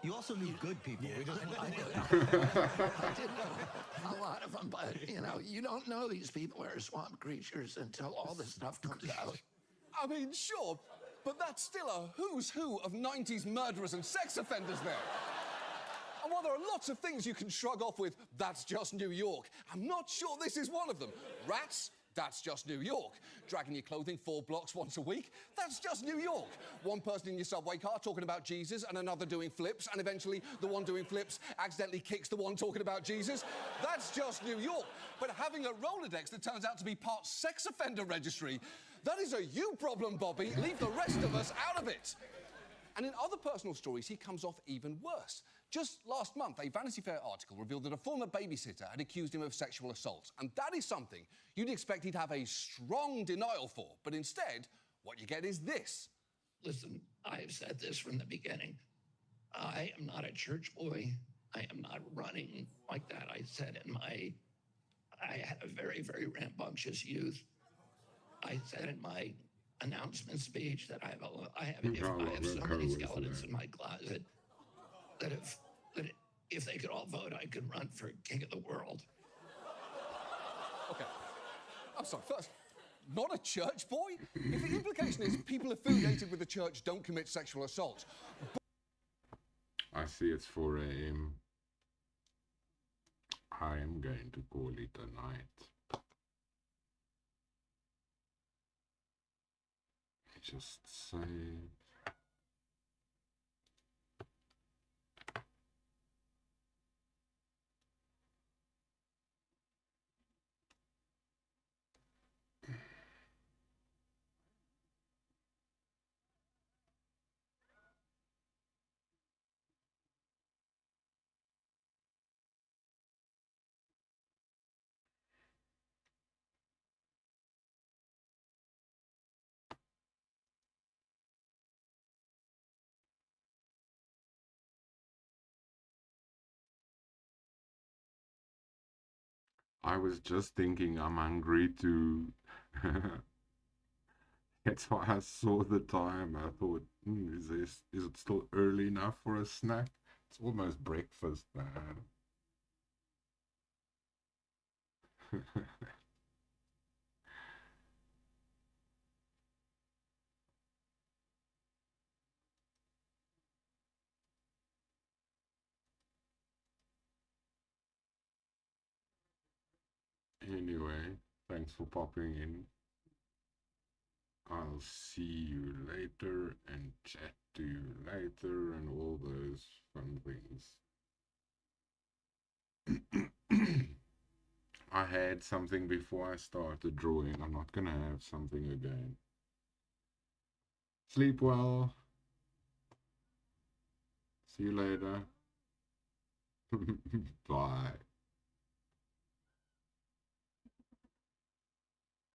You also knew good people. Yeah, I didn't know a lot of them, but, you don't know these people are swamp creatures until all this stuff comes out. I mean, sure, but that's still a who's who of 90s murderers and sex offenders there. And while there are lots of things you can shrug off with, that's just New York, I'm not sure this is one of them. Rats? That's just New York. Dragging your clothing 4 blocks once a week? That's just New York. One person in your subway car talking about Jesus and another doing flips, and eventually the one doing flips accidentally kicks the one talking about Jesus? That's just New York. But having a Rolodex that turns out to be part sex offender registry, That is a you problem, Bobby. Leave the rest of us out of it. And in other personal stories, he comes off even worse. Just last month, a Vanity Fair article revealed that a former babysitter had accused him of sexual assault. And that is something you'd expect he'd have a strong denial for. But instead, what you get is this. Listen, I've said this from the beginning. I am not a church boy. I am not running like that. I had a very, very rambunctious youth. I said in my announcement speech that I have so many skeletons in my closet that if they could all vote, I could run for king of the world. Okay. I'm sorry, first, not a church boy? If the implication is people affiliated with the church don't commit sexual assault. I see it's 4 a.m. I am going to call it a night. Just save. I was just thinking I'm hungry too. That's why I saw the time. I thought, is it still early enough for a snack? It's almost breakfast, man. Anyway, thanks for popping in. I'll see you later and chat to you later and all those fun things. I had something before I started drawing. I'm not gonna have something again. Sleep well. See you later. Bye.